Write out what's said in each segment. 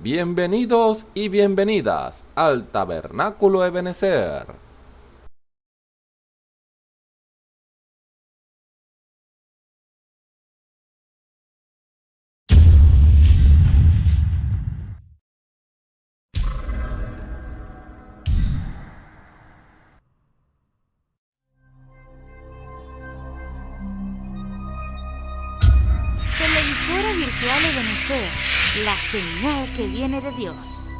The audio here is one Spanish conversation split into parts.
Bienvenidos y bienvenidas al Tabernáculo Ebenezer. Televisora virtual Ebenezer, la señal que viene de Dios.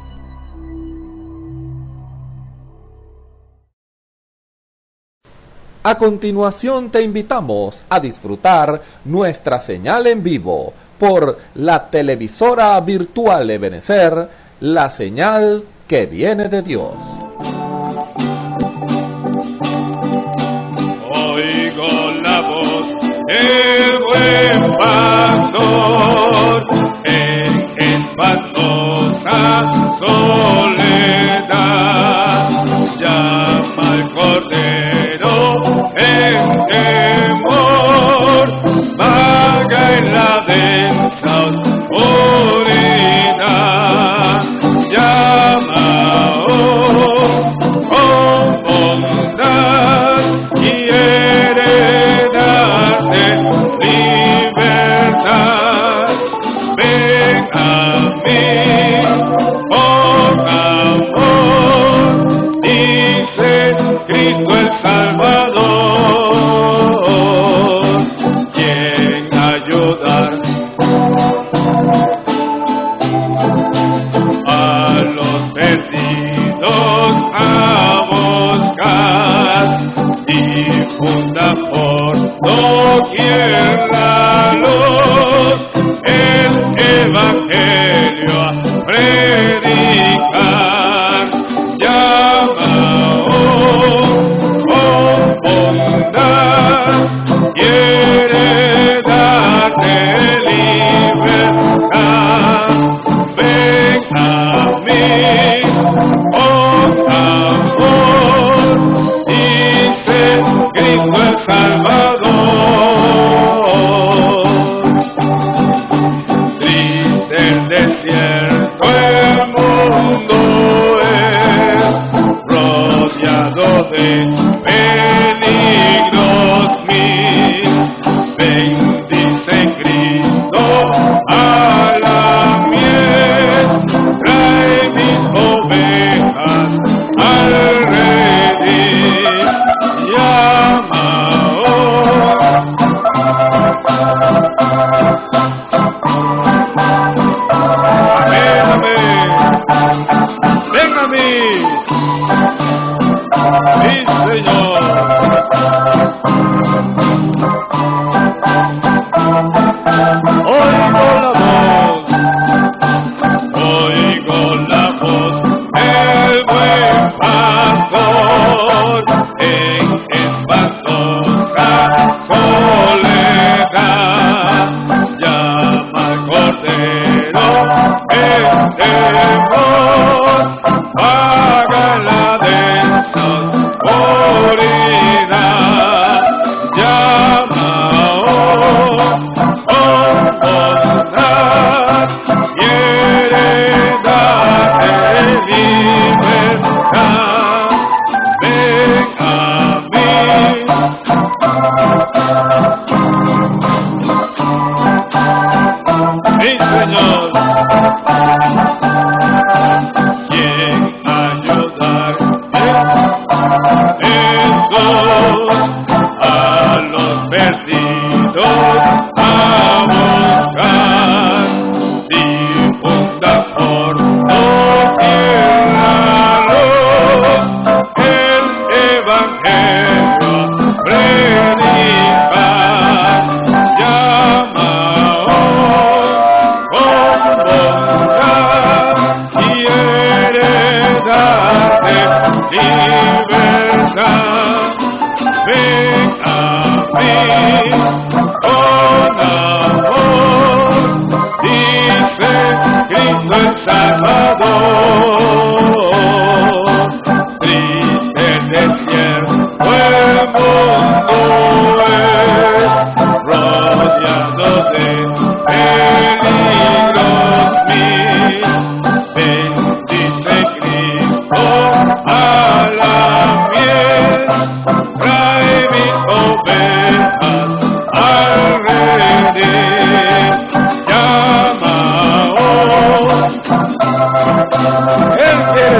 A continuación te invitamos a disfrutar nuestra señal en vivo por la televisora virtual Ebenezer, la señal que viene de Dios. Oigo la voz del buen pastor en espantosa soledad, llama al cordero en temor, vaga en la densa oscuridad, llama con bondad y heredarte libertad. Ven a mí con amor, dice Cristo el Salvador, quien ayudar a los perdidos a buscar, difunda por doquier la luz, el evangelio a predicar, llama con bondad y heredarte libertad. Ven a mí con amor, dice Cristo el Salvador. Triste el desierto el mundo es, rodeado de peligros mil. Bendice Cristo a la miel, trae mis ovejas al redil, llama amén, amén. Ven a mí, mi Señor. Oigo la voz del buen pastor en espantosa soledad, llama al cordero en temor, vaga la densa oscuridad, llama con bondad y heredarte libertad. Ven a mí, mi Señor, quien ayudarme Jesús a los perdidos a buscar, difunda por doquier la luz, el evangelio predicar, llama con bondad y heredarte libertad. Ven a mí con amor, dice Cristo el Salvador. Triste el desierto el mundo es, rodeado de peligros mil.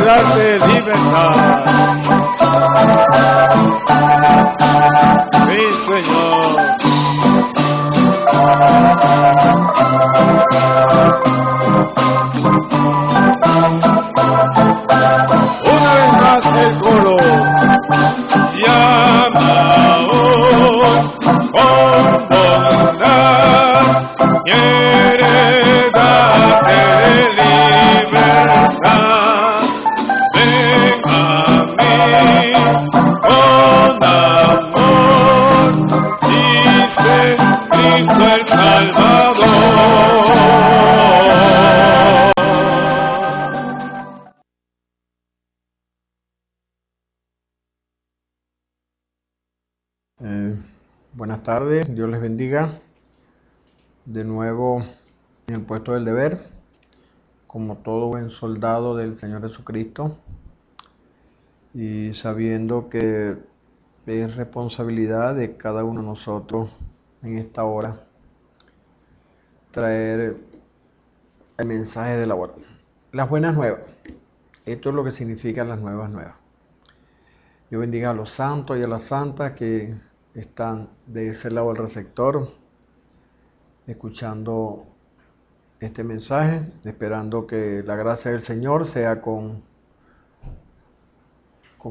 darte libertad. Mi Señor. Una vez más el coro. Llama hoy con bondad, quiere darte libertad. Ven a mí con amor, dice Cristo el Salvador. Buenas tardes, Dios les bendiga. De nuevo en el puesto del deber, como todo buen soldado del Señor Jesucristo, y sabiendo que es responsabilidad de cada uno de nosotros en esta hora traer el mensaje de la hora. Las buenas nuevas. Esto es lo que significan las nuevas. Dios bendiga a los santos y a las santas que están de ese lado del receptor, escuchando este mensaje, esperando que la gracia del Señor sea con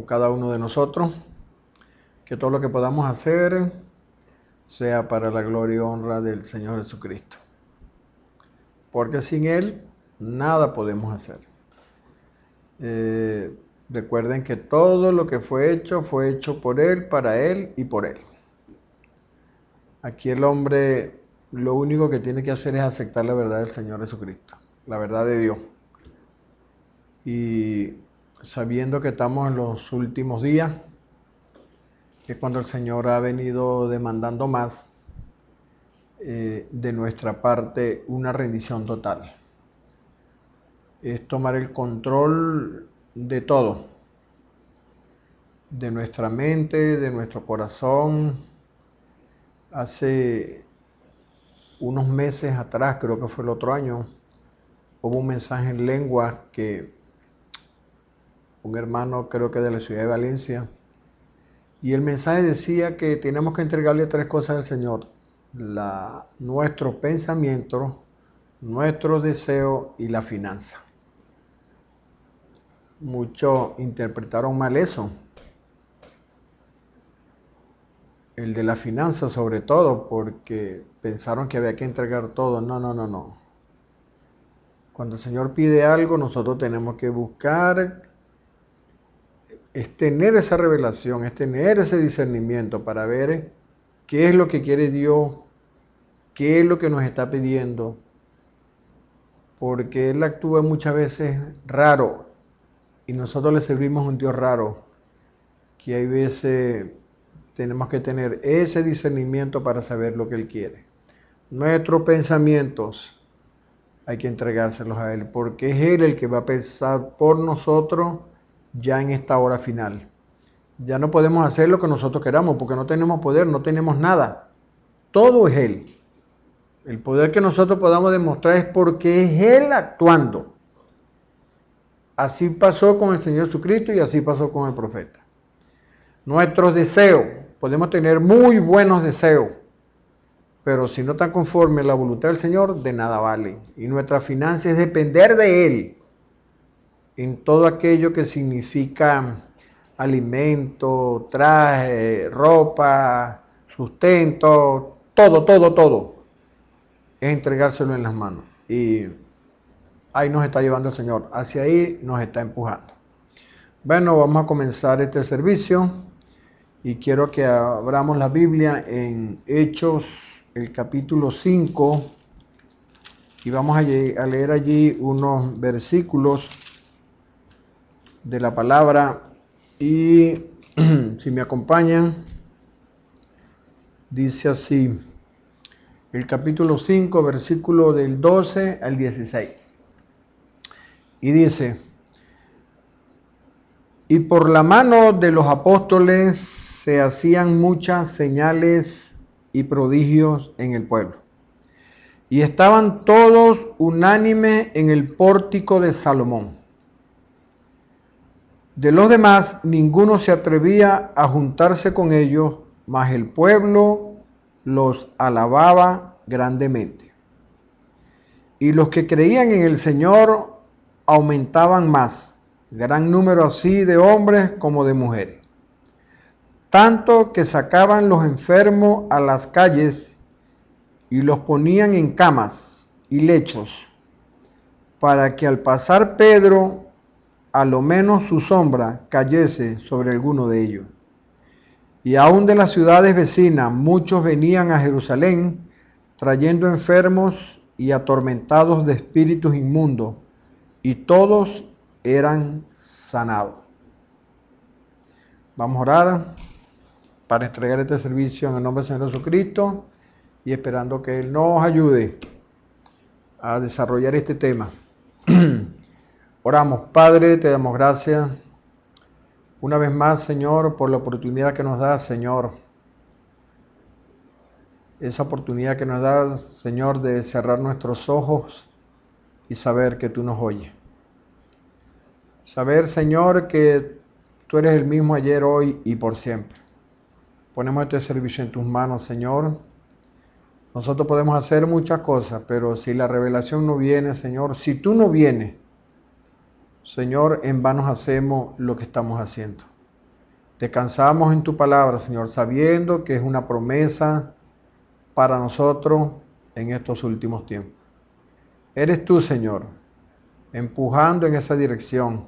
cada uno de nosotros, que todo lo que podamos hacer sea para la gloria y honra del Señor Jesucristo, porque sin Él nada podemos hacer. Recuerden que todo lo que fue hecho por Él, para Él y por Él. Aquí el hombre lo único que tiene que hacer es aceptar la verdad del Señor Jesucristo, la verdad de Dios. Y sabiendo que estamos en los últimos días, que es cuando el Señor ha venido demandando más de nuestra parte una rendición total. Es tomar el control de todo, de nuestra mente, de nuestro corazón. Hace unos meses atrás, creo que fue el otro año, hubo un mensaje en lengua que un hermano, creo que de la ciudad de Valencia, y el mensaje decía que tenemos que entregarle 3 cosas al Señor: nuestros pensamientos, nuestros deseos y la finanza. Muchos interpretaron mal eso. El de la finanza sobre todo, porque pensaron que había que entregar todo. No. Cuando el Señor pide algo, nosotros tenemos que buscar, es tener esa revelación, es tener ese discernimiento para ver qué es lo que quiere Dios, qué es lo que nos está pidiendo, porque Él actúa muchas veces raro y nosotros le servimos a un Dios raro, que hay veces tenemos que tener ese discernimiento para saber lo que Él quiere. Nuestros pensamientos hay que entregárselos a Él, porque es Él el que va a pensar por nosotros ya en esta hora final. Ya no podemos hacer lo que nosotros queramos, porque no tenemos poder, no tenemos nada. Todo es Él. El poder que nosotros podamos demostrar es porque es Él actuando. Así pasó con el Señor Jesucristo y así pasó con el profeta. Nuestros deseos. Podemos tener muy buenos deseos, pero si no están conformes a la voluntad del Señor, de nada valen. Y nuestra finanza es depender de Él en todo aquello que significa alimento, traje, ropa, sustento, todo. Es entregárselo en las manos. Y ahí nos está llevando el Señor, hacia ahí nos está empujando. Bueno, vamos a comenzar este servicio. Y quiero que abramos la Biblia en Hechos, el capítulo 5, y vamos a leer allí unos versículos de la palabra. Y si me acompañan, dice así, el capítulo 5, versículo del 12 al 16. Y dice: y por la mano de los apóstoles se hacían muchas señales y prodigios en el pueblo. Y estaban todos unánimes en el pórtico de Salomón. De los demás, ninguno se atrevía a juntarse con ellos, mas el pueblo los alababa grandemente. Y los que creían en el Señor aumentaban más, gran número así de hombres como de mujeres. Tanto que sacaban los enfermos a las calles y los ponían en camas y lechos, para que al pasar Pedro, a lo menos su sombra cayese sobre alguno de ellos. Y aun de las ciudades vecinas muchos venían a Jerusalén, trayendo enfermos y atormentados de espíritus inmundos, y todos eran sanados. Vamos a orar para entregar este servicio en el nombre del Señor Jesucristo y esperando que Él nos ayude a desarrollar este tema. Oramos. Padre, te damos gracias una vez más, Señor, por la oportunidad que nos das, Señor. Esa oportunidad que nos das, Señor, de cerrar nuestros ojos y saber que tú nos oyes. Saber, Señor, que tú eres el mismo ayer, hoy y por siempre. Ponemos este servicio en tus manos, Señor. Nosotros podemos hacer muchas cosas, pero si la revelación no viene, Señor, si tú no vienes, Señor, en vano hacemos lo que estamos haciendo. Descansamos en tu palabra, Señor, sabiendo que es una promesa para nosotros en estos últimos tiempos. Eres tú, Señor, empujando en esa dirección.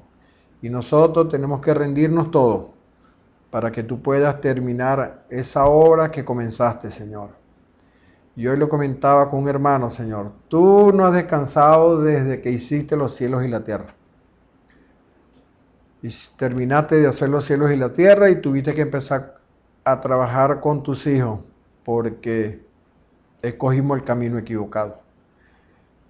Y nosotros tenemos que rendirnos todos para que tú puedas terminar esa obra que comenzaste, Señor. Y hoy lo comentaba con un hermano, Señor. Tú no has descansado desde que hiciste los cielos y la tierra. Y terminaste de hacer los cielos y la tierra y tuviste que empezar a trabajar con tus hijos porque escogimos el camino equivocado.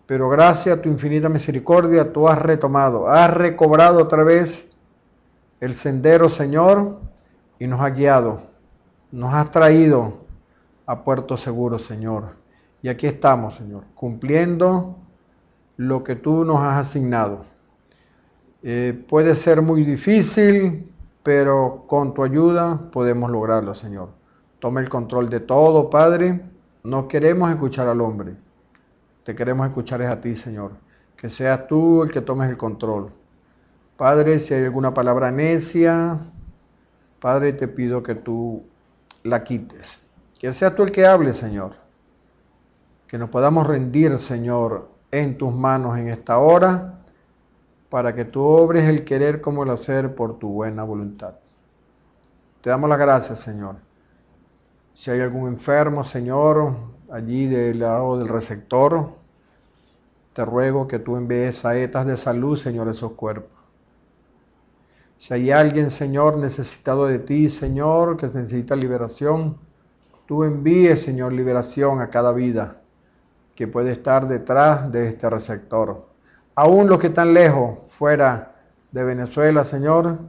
Pero gracias a tu infinita misericordia, tú has retomado, has recobrado otra vez el sendero, Señor, y nos has guiado, nos has traído a puerto seguro, Señor. Y aquí estamos, Señor, cumpliendo lo que tú nos has asignado. Puede ser muy difícil, pero con tu ayuda podemos lograrlo, Señor. Toma el control de todo, Padre. No queremos escuchar al hombre. Te queremos escuchar es a ti, Señor. Que seas tú el que tomes el control. Padre, si hay alguna palabra necia, Padre, te pido que tú la quites. Que seas tú el que hable, Señor. Que nos podamos rendir, Señor, en tus manos en esta hora, para que tú obres el querer como el hacer por tu buena voluntad. Te damos las gracias, Señor. Si hay algún enfermo, Señor, allí del lado del receptor, te ruego que tú envíes saetas de salud, Señor, a esos cuerpos. Si hay alguien, Señor, necesitado de ti, Señor, que necesita liberación, tú envíes, Señor, liberación a cada vida que puede estar detrás de este receptor. Aún los que están lejos, fuera de Venezuela, Señor,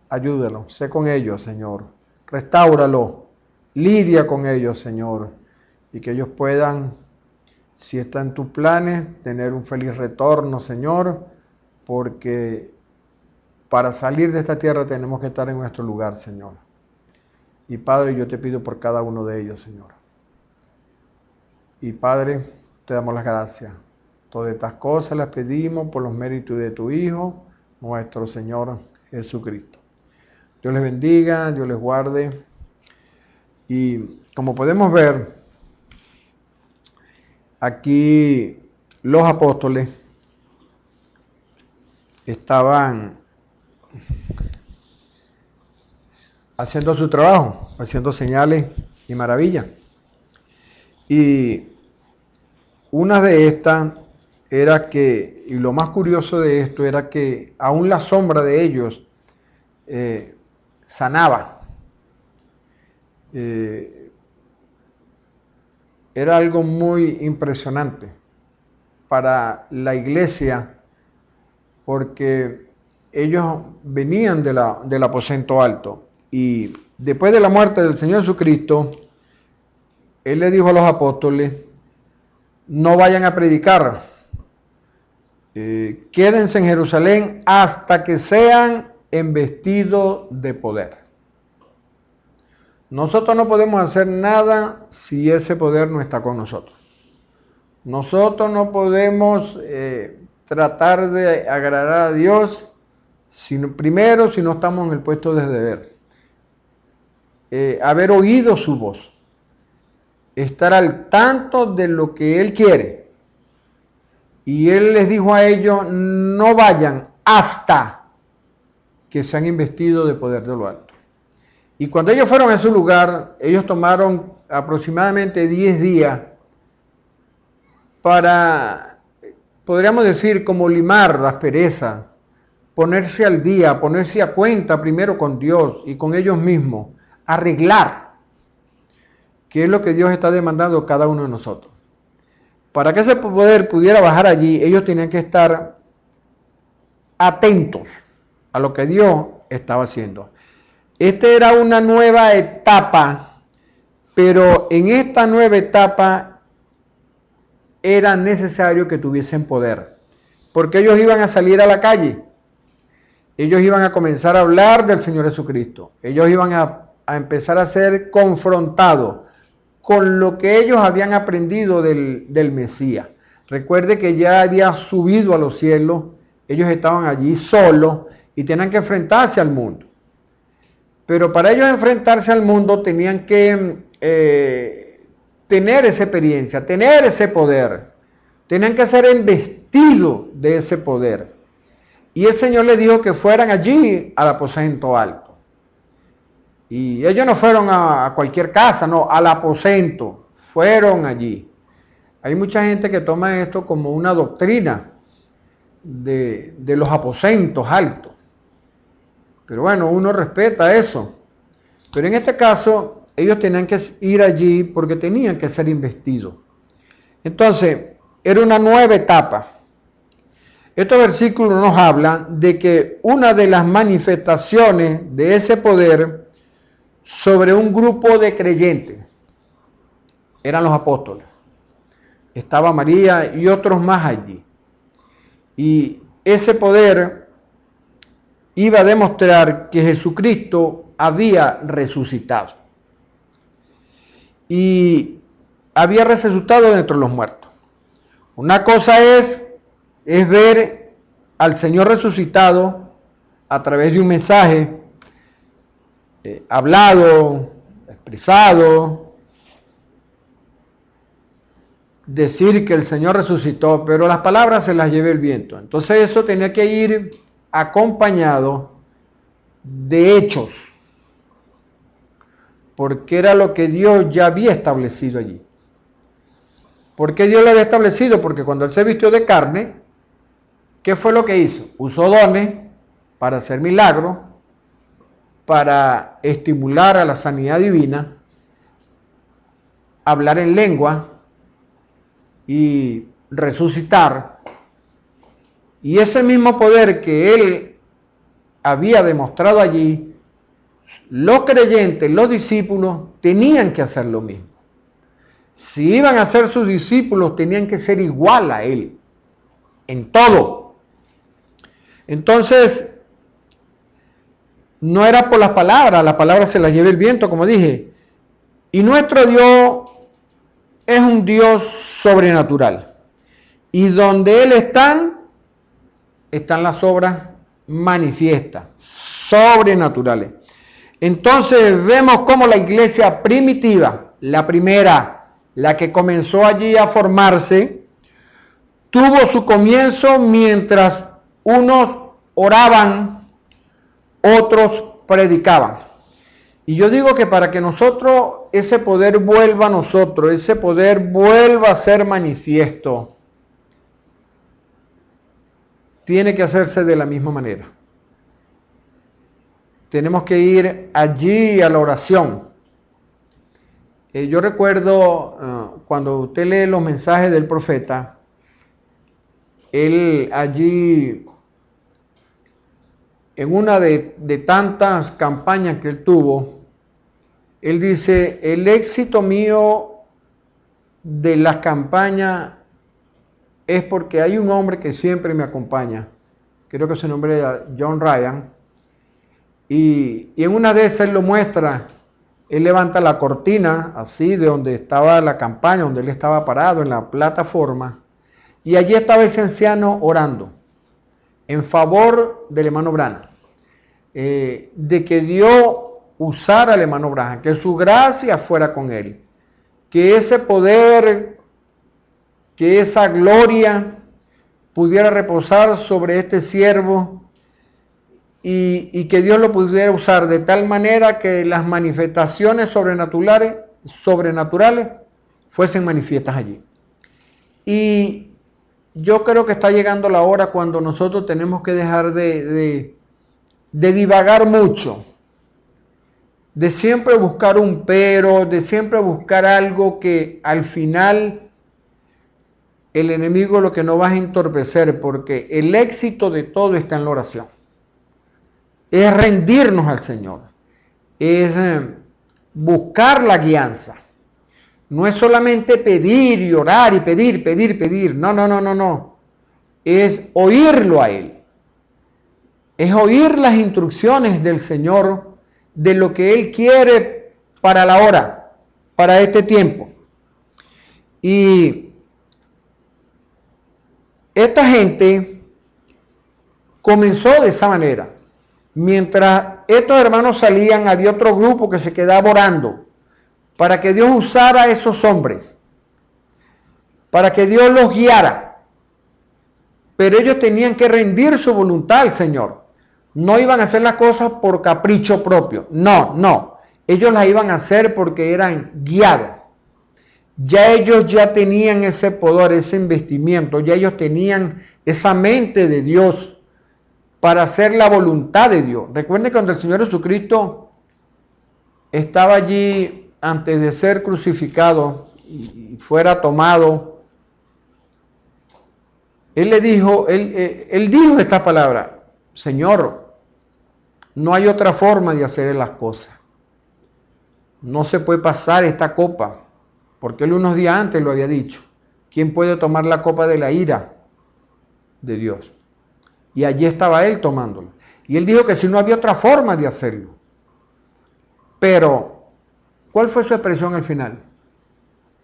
ayúdalo, sé con ellos, Señor. Restáuralo, lidia con ellos, Señor. Y que ellos puedan, si está en tus planes, tener un feliz retorno, Señor. Porque para salir de esta tierra tenemos que estar en nuestro lugar, Señor. Y Padre, yo te pido por cada uno de ellos, Señor. Y Padre, te damos las gracias. Todas estas cosas las pedimos por los méritos de tu Hijo, nuestro Señor Jesucristo. Dios les bendiga, Dios les guarde. Y como podemos ver, aquí los apóstoles estaban haciendo su trabajo, haciendo señales y maravillas. Y una de estas era que, y lo más curioso de esto era que aún la sombra de ellos sanaba. Era algo muy impresionante para la iglesia, porque ellos venían del aposento alto, y después de la muerte del Señor Jesucristo, Él le dijo a los apóstoles: no vayan a predicar, quédense en Jerusalén hasta que sean embestidos de poder. Nosotros no podemos hacer nada si ese poder no está con nosotros. Nosotros no podemos tratar de agradar a Dios primero si no estamos en el puesto de deber. Haber oído su voz, estar al tanto de lo que Él quiere. Y Él les dijo a ellos, no vayan hasta que sean investidos de poder de lo alto. Y cuando ellos fueron a ese lugar, ellos tomaron aproximadamente 10 días para, podríamos decir, como limar las perezas, ponerse al día, ponerse a cuenta primero con Dios y con ellos mismos, arreglar, que es lo que Dios está demandando a cada uno de nosotros. Para que ese poder pudiera bajar allí, ellos tenían que estar atentos a lo que Dios estaba haciendo. Esta era una nueva etapa, pero en esta nueva etapa era necesario que tuviesen poder, porque ellos iban a salir a la calle, ellos iban a comenzar a hablar del Señor Jesucristo, ellos iban a empezar a ser confrontados con lo que ellos habían aprendido del Mesías. Recuerde que ya había subido a los cielos, ellos estaban allí solos y tenían que enfrentarse al mundo. Pero para ellos enfrentarse al mundo tenían que tener esa experiencia, tener ese poder. Tenían que ser investidos de ese poder. Y el Señor les dijo que fueran allí al aposento alto. Y ellos no fueron a cualquier casa, no, al aposento, fueron allí. Hay mucha gente que toma esto como una doctrina de los aposentos altos. Pero bueno, uno respeta eso. Pero en este caso, ellos tenían que ir allí porque tenían que ser investidos. Entonces, era una nueva etapa. Estos versículos nos hablan de que una de las manifestaciones de ese poder sobre un grupo de creyentes eran los apóstoles. Estaba María y otros más allí. Y ese poder iba a demostrar que Jesucristo había resucitado. Y había resucitado de entre los muertos. Una cosa es ver al Señor resucitado a través de un mensaje hablado, expresado, decir que el Señor resucitó, pero las palabras se las lleva el viento. Entonces eso tenía que ir acompañado de hechos, porque era lo que Dios ya había establecido allí. ¿Por qué Dios lo había establecido? Porque cuando Él se vistió de carne, ¿qué fue lo que hizo? Usó dones para hacer milagros, para estimular a la sanidad divina, hablar en lengua y resucitar. Y ese mismo poder que Él había demostrado allí, los creyentes, los discípulos, tenían que hacer lo mismo. Si iban a ser sus discípulos, tenían que ser igual a Él, en todo. Entonces, no era por las palabras se las lleva el viento, como dije. Y nuestro Dios es un Dios sobrenatural. Y donde Él está, están las obras manifiestas, sobrenaturales. Entonces vemos cómo la iglesia primitiva, la primera, la que comenzó allí a formarse, tuvo su comienzo mientras unos oraban, otros predicaban. Y yo digo que para que nosotros, ese poder vuelva a nosotros, ese poder vuelva a ser manifiesto, tiene que hacerse de la misma manera. Tenemos que ir allí a la oración. Yo recuerdo cuando usted lee los mensajes del profeta, él allí, en una de tantas campañas que él tuvo, él dice, el éxito mío de las campañas es porque hay un hombre que siempre me acompaña, creo que su nombre era John Ryan, Y en una de esas él lo muestra. Él levanta la cortina, así, de donde estaba la campaña, donde él estaba parado, en la plataforma. Y allí estaba ese anciano orando en favor del hermano Branham. De que Dios usara al hermano Branham, que su gracia fuera con él. Que ese poder, que esa gloria pudiera reposar sobre este siervo. Y que Dios lo pudiera usar de tal manera que las manifestaciones sobrenaturales fuesen manifiestas allí. Y yo creo que está llegando la hora cuando nosotros tenemos que dejar de divagar mucho, de siempre buscar un pero, de siempre buscar algo que al final el enemigo lo que nos va a entorpecer, porque el éxito de todo está en la oración. Es rendirnos al Señor, es buscar la guianza. No es solamente pedir y orar y pedir. No. Es oírlo a Él. Es oír las instrucciones del Señor de lo que Él quiere para la hora, para este tiempo. Y esta gente comenzó de esa manera. Mientras estos hermanos salían, había otro grupo que se quedaba orando para que Dios usara a esos hombres, para que Dios los guiara. Pero ellos tenían que rendir su voluntad al Señor. No iban a hacer las cosas por capricho propio. No. Ellos las iban a hacer porque eran guiados. Ya ellos ya tenían ese poder, ese investimiento. Ya ellos tenían esa mente de Dios para hacer la voluntad de Dios. Recuerden que cuando el Señor Jesucristo estaba allí antes de ser crucificado y fuera tomado, Él le dijo, él dijo esta palabra: Señor, no hay otra forma de hacer las cosas. No se puede pasar esta copa, porque Él unos días antes lo había dicho. ¿Quién puede tomar la copa de la ira de Dios? Y allí estaba Él tomándola. Y Él dijo que si no había otra forma de hacerlo. Pero, ¿cuál fue su expresión al final?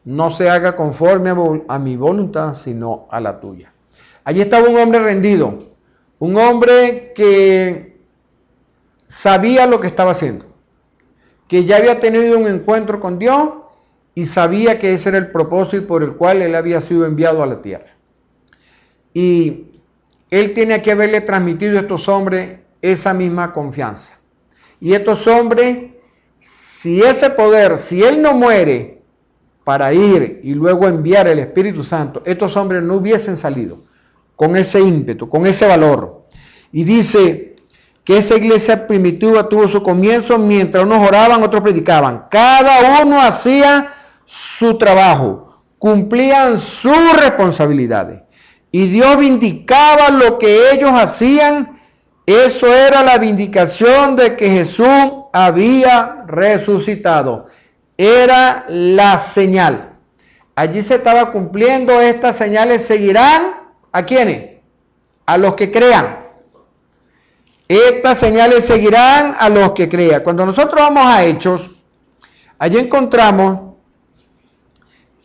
No se haga conforme a mi voluntad, sino a la tuya. Allí estaba un hombre rendido. Un hombre que sabía lo que estaba haciendo. Que ya había tenido un encuentro con Dios y sabía que ese era el propósito por el cual Él había sido enviado a la tierra. Y Él tiene que haberle transmitido a estos hombres esa misma confianza. Y estos hombres, si ese poder, si Él no muere para ir y luego enviar el Espíritu Santo, estos hombres no hubiesen salido con ese ímpetu, con ese valor. Y dice que esa iglesia primitiva tuvo su comienzo mientras unos oraban, otros predicaban. Cada uno hacía su trabajo, cumplían sus responsabilidades. Y Dios vindicaba lo que ellos hacían. Eso era la vindicación de que Jesús había resucitado. Era la señal. Allí se estaba cumpliendo. Estas señales seguirán, ¿a quiénes? A los que crean. Estas señales seguirán a los que crean. Cuando nosotros vamos a Hechos, allí encontramos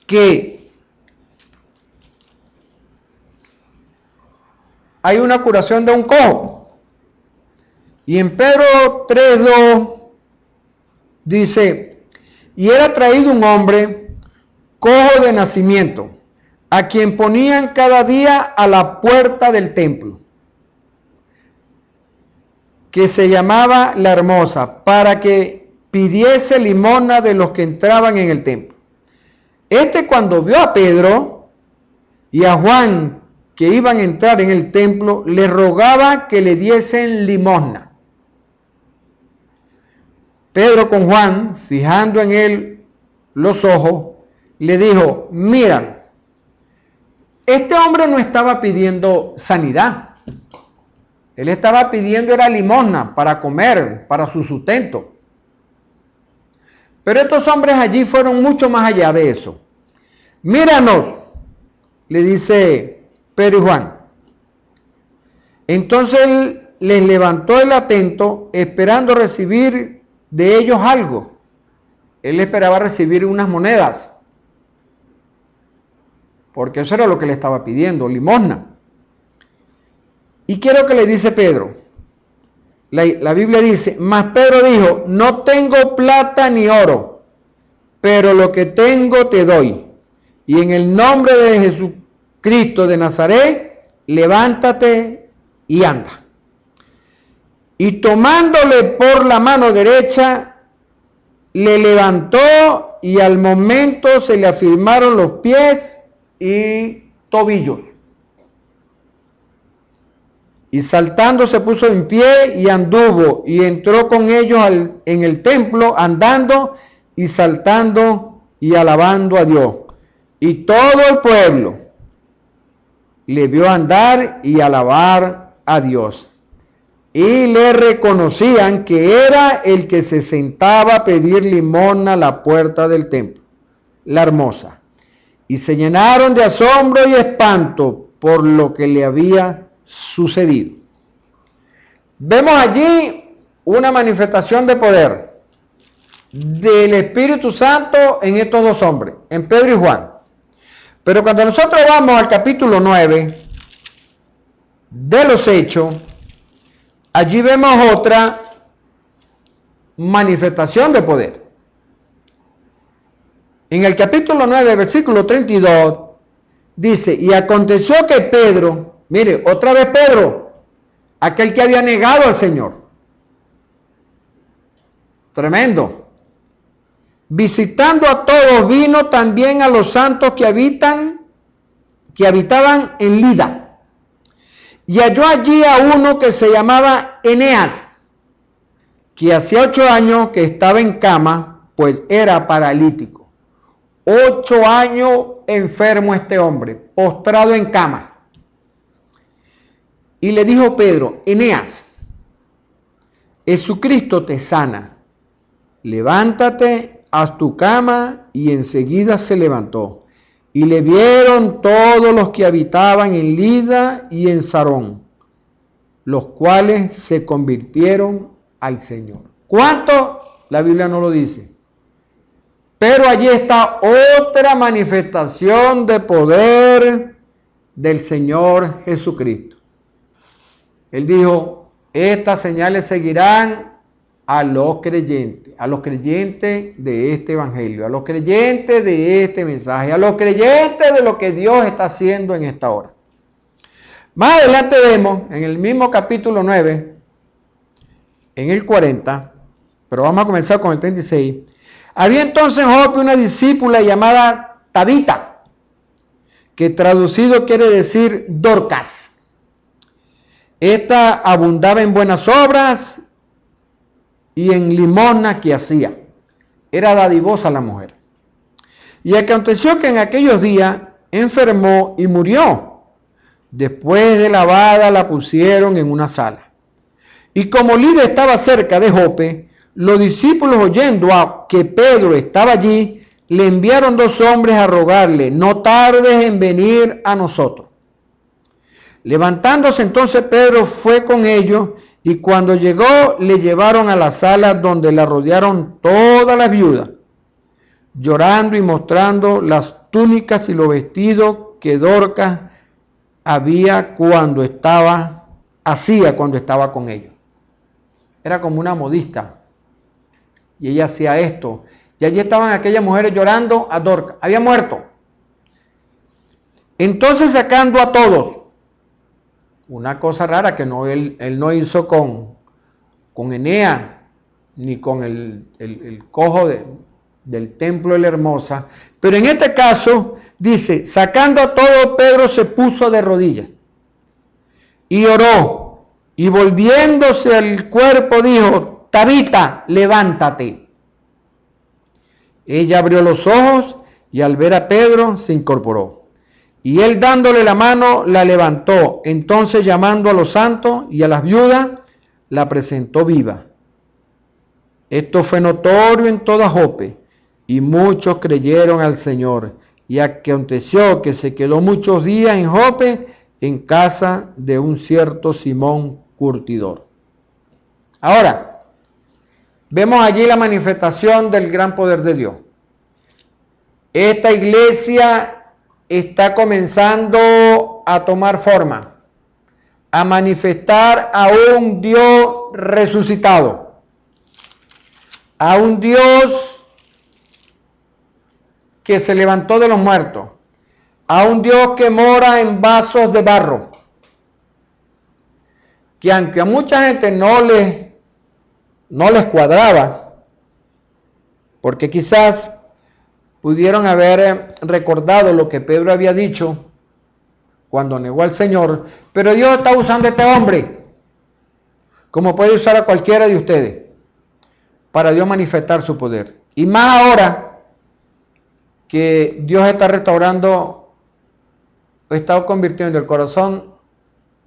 que hay una curación de un cojo. Y en Pedro 3:2 dice: y era traído un hombre cojo de nacimiento, a quien ponían cada día a la puerta del templo, que se llamaba La Hermosa, para que pidiese limosna de los que entraban en el templo. Este, cuando vio a Pedro y a Juan que iban a entrar en el templo, le rogaba que le diesen limosna. Pedro, con Juan, fijando en él los ojos, le dijo: mira, este hombre no estaba pidiendo sanidad. Él estaba pidiendo era limosna para comer, para su sustento. Pero estos hombres allí fueron mucho más allá de eso. Míranos, le dice Pedro y Juan. Entonces les levantó el atento, esperando recibir de ellos algo. Él esperaba recibir unas monedas, porque eso era lo que le estaba pidiendo, limosna. ¿Y qué es lo que le dice Pedro? La Biblia dice, mas Pedro dijo, no tengo plata ni oro, pero lo que tengo te doy. Y en el nombre de Jesucristo de Nazaret, levántate y anda. Y tomándole por la mano derecha, le levantó y al momento se le afirmaron los pies y tobillos. Y saltando se puso en pie y anduvo y entró con ellos en el templo, andando y saltando y alabando a Dios. Y todo el pueblo le vio andar y alabar a Dios. Y le reconocían que era el que se sentaba a pedir limosna a la puerta del templo, la hermosa. Y se llenaron de asombro y espanto por lo que le había sucedido. Vemos allí una manifestación de poder del Espíritu Santo en estos dos hombres, en Pedro y Juan. Pero cuando nosotros vamos al capítulo 9 de los Hechos, allí vemos otra manifestación de poder. En el capítulo 9, versículo 32, dice, y aconteció que Pedro, mire, otra vez Pedro, aquel que había negado al Señor. Tremendo. Visitando a todos, vino también a los santos que habitaban en Lida. Y halló allí a uno que se llamaba Eneas, que hacía 8 años que estaba en cama, pues era paralítico. 8 años enfermo este hombre, postrado en cama. Y le dijo Pedro, Eneas, Jesucristo te sana, levántate, haz tu cama, y enseguida se levantó. Y le vieron todos los que habitaban en Lida y en Sarón, los cuales se convirtieron al Señor. ¿Cuánto? La Biblia no lo dice. Pero allí está otra manifestación de poder del Señor Jesucristo. Él dijo, estas señales seguirán a los creyentes de este evangelio, a los creyentes de este mensaje, a los creyentes de lo que Dios está haciendo en esta hora. Más adelante vemos, en el mismo capítulo 9, en el 40, pero vamos a comenzar con el 36, había entonces en Jope una discípula llamada Tabita, que traducido quiere decir Dorcas. Esta abundaba en buenas obras y en limosna que hacía. Era dadivosa la mujer. Y aconteció que en aquellos días enfermó y murió. Después de lavada la pusieron en una sala. Y como Lida estaba cerca de Jope, los discípulos, oyendo que Pedro estaba allí, le enviaron 2 hombres a rogarle, no tardes en venir a nosotros. Levantándose entonces Pedro fue con ellos, y cuando llegó le llevaron a la sala donde la rodearon todas las viudas, llorando y mostrando las túnicas y los vestidos que Dorcas hacía cuando estaba con ellos. Era como una modista. Y ella hacía esto. Y allí estaban aquellas mujeres llorando a Dorcas. Había muerto. Entonces, sacando a todos, una cosa rara que él no hizo con Eneas, ni con el cojo del templo de la hermosa. Pero en este caso, dice, sacando a todo, Pedro se puso de rodillas y oró. Y volviéndose al cuerpo dijo, Tabita, levántate. Ella abrió los ojos y al ver a Pedro se incorporó. Y él dándole la mano la levantó. Entonces llamando a los santos y a las viudas, la presentó viva. Esto fue notorio en toda Jope y muchos creyeron al Señor. Y aconteció que se quedó muchos días en Jope en casa de un cierto Simón curtidor. Ahora, vemos allí la manifestación del gran poder de Dios. Esta iglesia está comenzando a tomar forma, a manifestar a un Dios resucitado, a un Dios que se levantó de los muertos, a un Dios que mora en vasos de barro, que aunque a mucha gente no les cuadraba, porque quizás pudieron haber recordado lo que Pedro había dicho cuando negó al Señor, pero Dios está usando a este hombre, como puede usar a cualquiera de ustedes, para Dios manifestar su poder. Y más ahora que Dios está restaurando, está convirtiendo el corazón,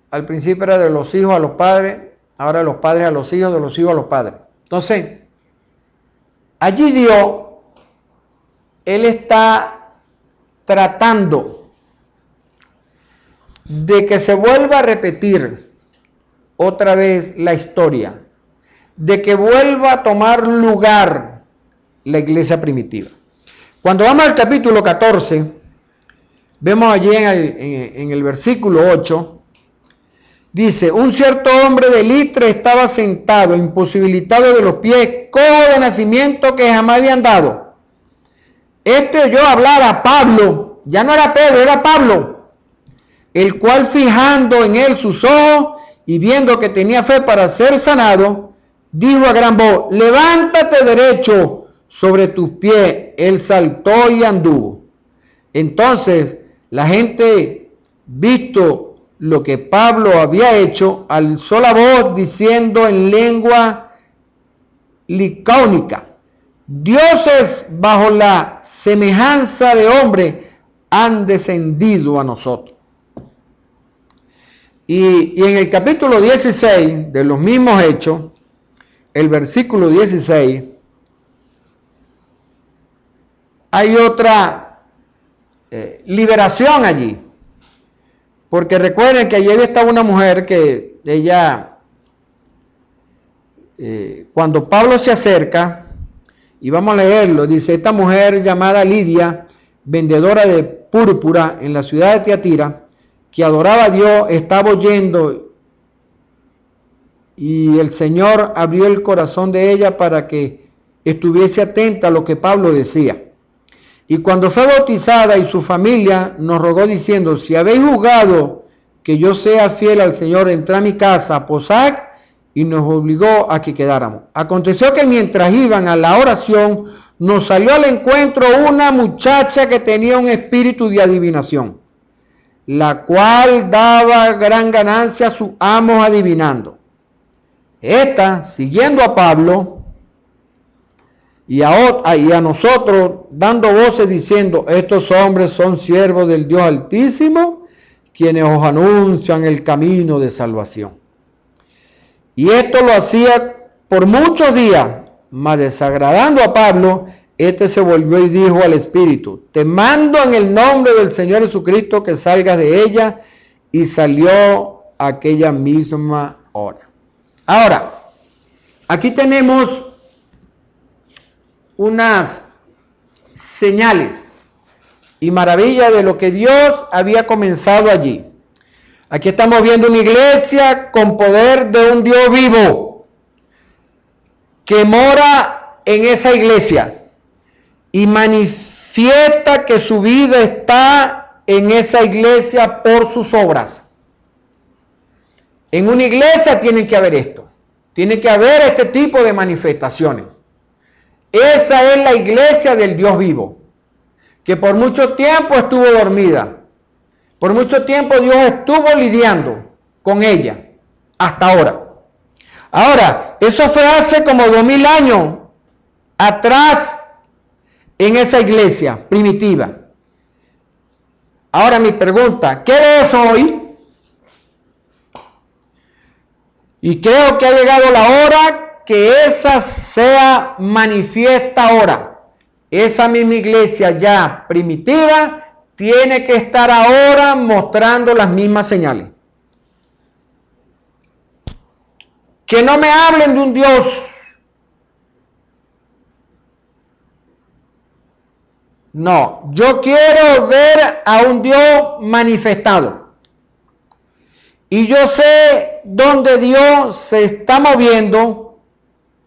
al principio era de los hijos a los padres, ahora de los padres a los hijos, de los hijos a los padres. Entonces, allí Dios, Él está tratando de que se vuelva a repetir otra vez la historia, de que vuelva a tomar lugar la iglesia primitiva. Cuando vamos al capítulo 14, vemos allí en el versículo 8, dice: un cierto hombre de Listra estaba sentado, imposibilitado de los pies, cojo de nacimiento, que jamás había andado. Este oyó hablar a Pablo, ya no era Pedro, era Pablo, el cual, fijando en él sus ojos y viendo que tenía fe para ser sanado, dijo a gran voz: levántate derecho sobre tus pies. Él saltó y anduvo. Entonces la gente, visto lo que Pablo había hecho, alzó la voz diciendo en lengua licáunica: dioses bajo la semejanza de hombre han descendido a nosotros. Y en el capítulo 16 de los mismos Hechos, el versículo 16, hay otra liberación allí. Porque recuerden que ayer estaba una mujer que ella, cuando Pablo se acerca, y vamos a leerlo, dice: esta mujer llamada Lidia, vendedora de púrpura en la ciudad de Tiatira, que adoraba a Dios, estaba oyendo, y el Señor abrió el corazón de ella para que estuviese atenta a lo que Pablo decía. Y cuando fue bautizada y su familia, nos rogó diciendo: si habéis juzgado que yo sea fiel al Señor, entrad a mi casa, posad, y nos obligó a que quedáramos. Aconteció que mientras iban a la oración, nos salió al encuentro una muchacha que tenía un espíritu de adivinación, la cual daba gran ganancia a sus amos adivinando. Esta, siguiendo a Pablo y a nosotros, dando voces diciendo: estos hombres son siervos del Dios Altísimo, quienes os anuncian el camino de salvación. Y esto lo hacía por muchos días, mas desagradando a Pablo, este se volvió y dijo al Espíritu: te mando en el nombre del Señor Jesucristo que salgas de ella, y salió aquella misma hora. Ahora, aquí tenemos unas señales y maravillas de lo que Dios había comenzado allí. Aquí estamos viendo una iglesia con poder de un Dios vivo que mora en esa iglesia y manifiesta que su vida está en esa iglesia por sus obras. En una iglesia tiene que haber esto, tiene que haber este tipo de manifestaciones. Esa es la iglesia del Dios vivo, que por mucho tiempo estuvo dormida. Por mucho tiempo Dios estuvo lidiando con ella, hasta ahora. Ahora, eso fue hace como 2000 años atrás en esa iglesia primitiva. Ahora mi pregunta: ¿qué de eso hoy? Y creo que ha llegado la hora que esa sea manifiesta ahora. Esa misma iglesia ya primitiva tiene que estar ahora mostrando las mismas señales. que no me hablen de un Dios no, yo quiero ver a un Dios manifestado. Y yo sé dónde Dios se está moviendo,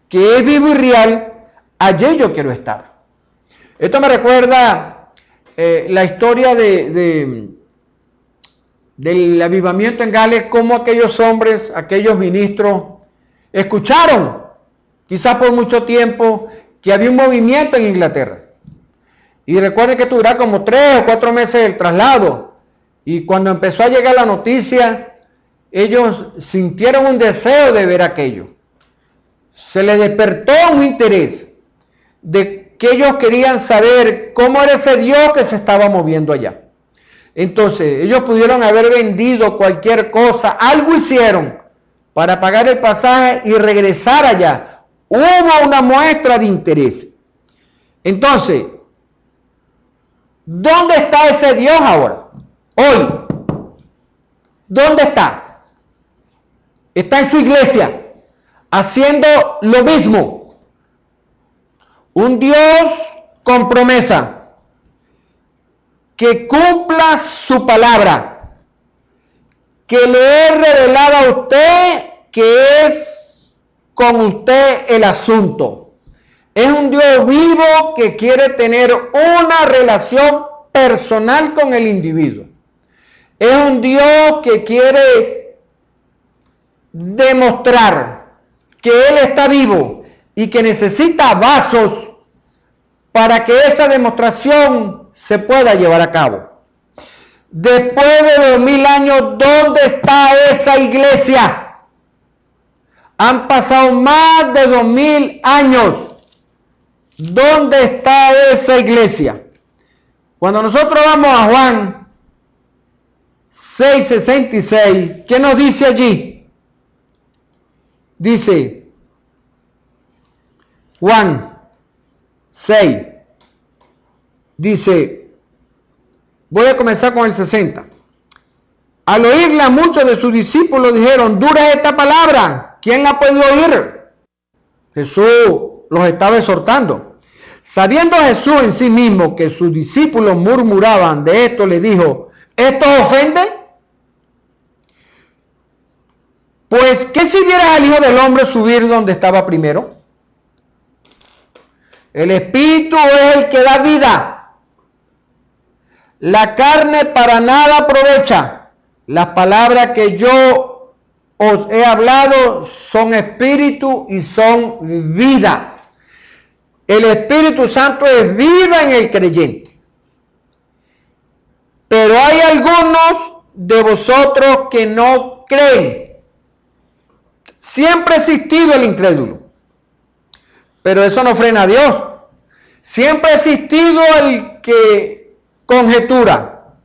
que es vivo y real, allí yo quiero estar. Esto me recuerda la historia del avivamiento en Gales, cómo aquellos hombres, aquellos ministros, escucharon, quizás por mucho tiempo, que había un movimiento en Inglaterra. Y recuerden que duró como 3 o 4 meses el traslado. Y cuando empezó a llegar la noticia, ellos sintieron un deseo de ver aquello. Se les despertó un interés de que ellos querían saber cómo era ese Dios que se estaba moviendo allá. Entonces, ellos pudieron haber vendido cualquier cosa, algo hicieron para pagar el pasaje y regresar allá. Hubo una muestra de interés. Entonces, ¿dónde está ese Dios ahora? Hoy. ¿Dónde está? Está en su iglesia, haciendo lo mismo. Un Dios con promesa, que cumpla su palabra, que le he revelado a usted que es con usted el asunto. Es un Dios vivo que quiere tener una relación personal con el individuo. Es un Dios que quiere demostrar que Él está vivo y que necesita vasos para que esa demostración se pueda llevar a cabo. Después de 2000 años, ¿dónde está esa iglesia? Han pasado más de 2000 años. ¿Dónde está esa iglesia? Cuando nosotros vamos a Juan 6:66, ¿qué nos dice allí? Dice Juan 6, dice, voy a comenzar con el 60. Al oírla, muchos de sus discípulos dijeron, dura es esta palabra, ¿quién la puede oír? Jesús los estaba exhortando. Sabiendo Jesús en sí mismo que sus discípulos murmuraban de esto, le dijo, ¿esto ofende? Pues, ¿qué si vieras al Hijo del Hombre subir donde estaba primero? El Espíritu es el que da vida. La carne para nada aprovecha. Las palabras que yo os he hablado son espíritu y son vida. El Espíritu Santo es vida en el creyente. Pero hay algunos de vosotros que no creen. Siempre ha existido el incrédulo. Pero eso no frena a Dios. Siempre ha existido el que conjetura.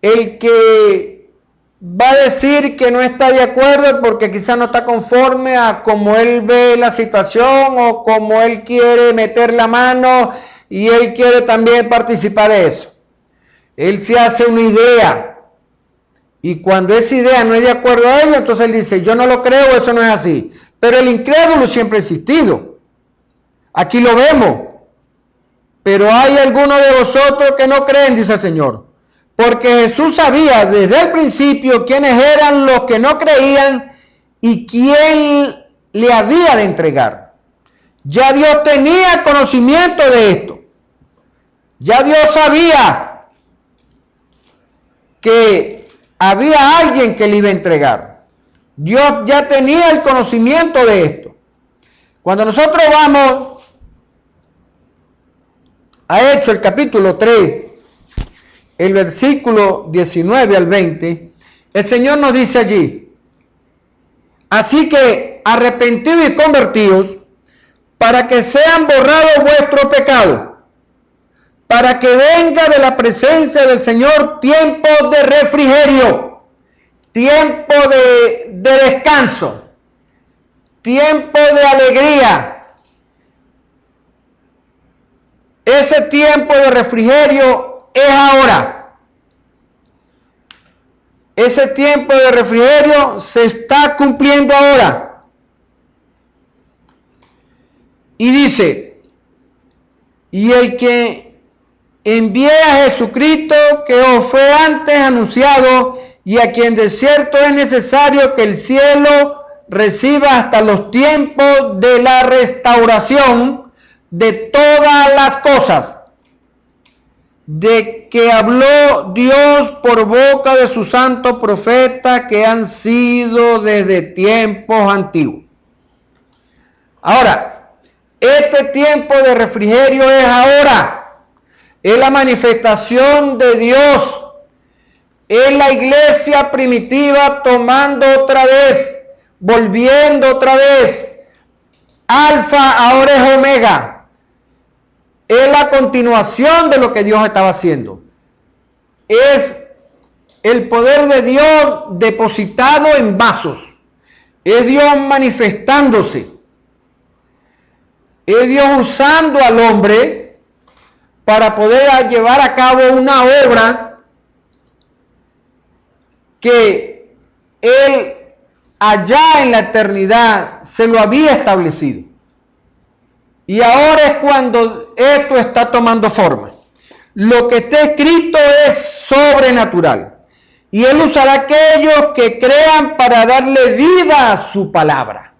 El que va a decir que no está de acuerdo porque quizás no está conforme a cómo él ve la situación o como él quiere meter la mano y él quiere también participar de eso. Él se hace una idea y cuando esa idea no es de acuerdo a ello, entonces él dice, yo no lo creo, eso no es así. Pero el incrédulo siempre ha existido. Aquí lo vemos. Pero hay algunos de vosotros que no creen, dice el Señor. Porque Jesús sabía desde el principio quiénes eran los que no creían y quién le había de entregar. Ya Dios tenía conocimiento de esto. Ya Dios sabía que había alguien que le iba a entregar. Dios ya tenía el conocimiento de esto. Cuando nosotros vamos a Hechos, el capítulo 3, el versículo 19 al 20, el Señor nos dice allí, así que arrepentidos y convertidos, para que sean borrados vuestros pecados, para que venga de la presencia del Señor tiempo de refrigerio, tiempo de descanso, tiempo de alegría. Ese tiempo de refrigerio es ahora. Ese tiempo de refrigerio se está cumpliendo ahora. Y dice, y el que envié a Jesucristo, que os fue antes anunciado, y a quien de cierto es necesario que el cielo reciba hasta los tiempos de la restauración de todas las cosas, de que habló Dios por boca de sus santos profetas que han sido desde tiempos antiguos. Ahora, este tiempo de refrigerio es ahora, es la manifestación de Dios, es la iglesia primitiva tomando otra vez, volviendo otra vez. Alfa ahora es Omega. Es la continuación de lo que Dios estaba haciendo. Es el poder de Dios depositado en vasos. Es Dios manifestándose. Es Dios usando al hombre para poder llevar a cabo una obra que Él allá en la eternidad se lo había establecido. Y ahora es cuando esto está tomando forma. Lo que está escrito es sobrenatural. Y Él usará a aquellos que crean para darle vida a su palabra.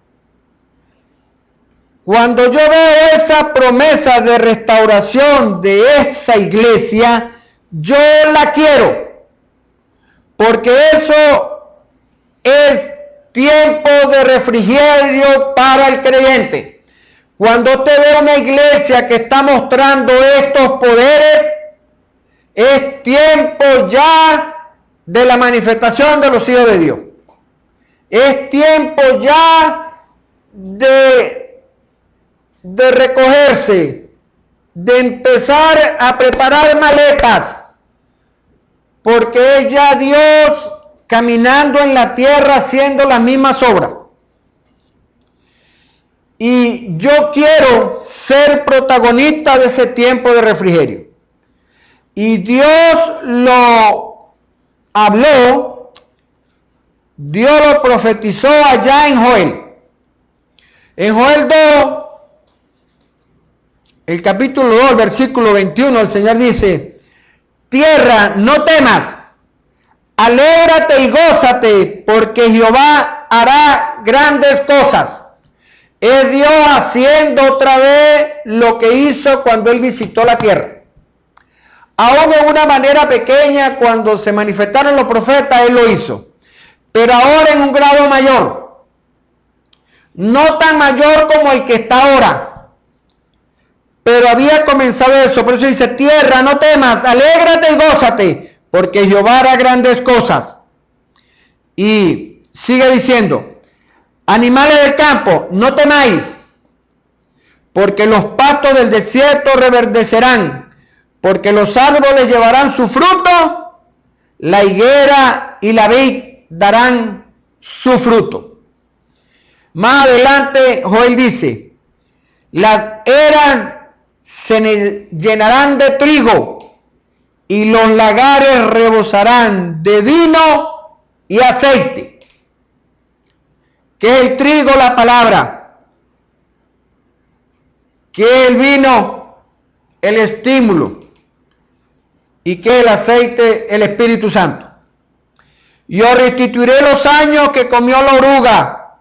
Cuando yo veo esa promesa de restauración de esa iglesia, yo la quiero. Porque eso es tiempo de refrigerio para el creyente. Cuando usted ve una iglesia que está mostrando estos poderes, es tiempo ya de la manifestación de los hijos de Dios. Es tiempo ya de recogerse, de empezar a preparar maletas, porque es ya Dios caminando en la tierra haciendo las mismas obras. Y yo quiero ser protagonista de ese tiempo de refrigerio. Y Dios lo habló, Dios lo profetizó allá en Joel. En Joel 2, el capítulo 2, versículo 21, el Señor dice: tierra, no temas, alégrate y gózate, porque Jehová hará grandes cosas. Es Dios haciendo otra vez lo que hizo cuando Él visitó la tierra. Aún en una manera pequeña, cuando se manifestaron los profetas, Él lo hizo. Pero ahora en un grado mayor. No tan mayor como el que está ahora. Pero había comenzado eso. Por eso dice: tierra, no temas, alégrate y gózate, porque Jehová hará grandes cosas. Y sigue diciendo: animales del campo, no temáis, porque los pastos del desierto reverdecerán, porque los árboles llevarán su fruto, la higuera y la vid darán su fruto. Más adelante Joel dice: las eras se llenarán de trigo y los lagares rebosarán de vino y aceite. ¿Qué es el trigo? La palabra. ¿Qué es el vino? El estímulo. ¿Y qué es el aceite? El Espíritu Santo. Yo restituiré los años que comió la oruga,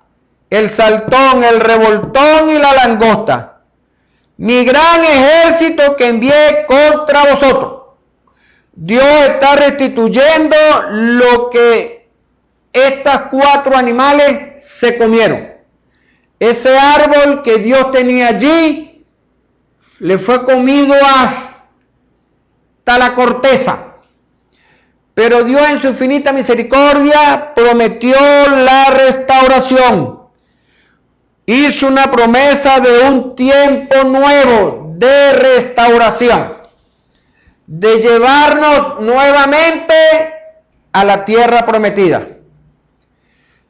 el saltón, el revoltón y la langosta, mi gran ejército que envié contra vosotros. Dios está restituyendo lo que estas 4 animales se comieron. Ese árbol que Dios tenía allí le fue comido hasta la corteza. Pero Dios en su infinita misericordia prometió la restauración. Hizo una promesa de un tiempo nuevo de restauración, de llevarnos nuevamente a la tierra prometida.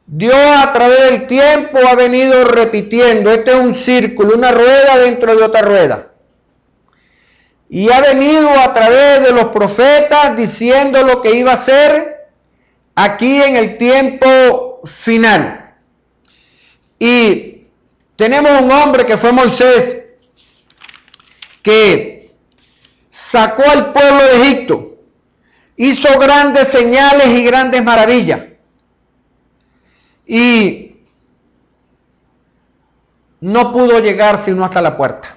Dios a través del tiempo ha venido repitiendo, este es un círculo, una rueda dentro de otra rueda. Y ha venido a través de los profetas diciendo lo que iba a hacer aquí en el tiempo final. Y tenemos un hombre que fue Moisés, que sacó al pueblo de Egipto, hizo grandes señales y grandes maravillas. Y no pudo llegar sino hasta la puerta.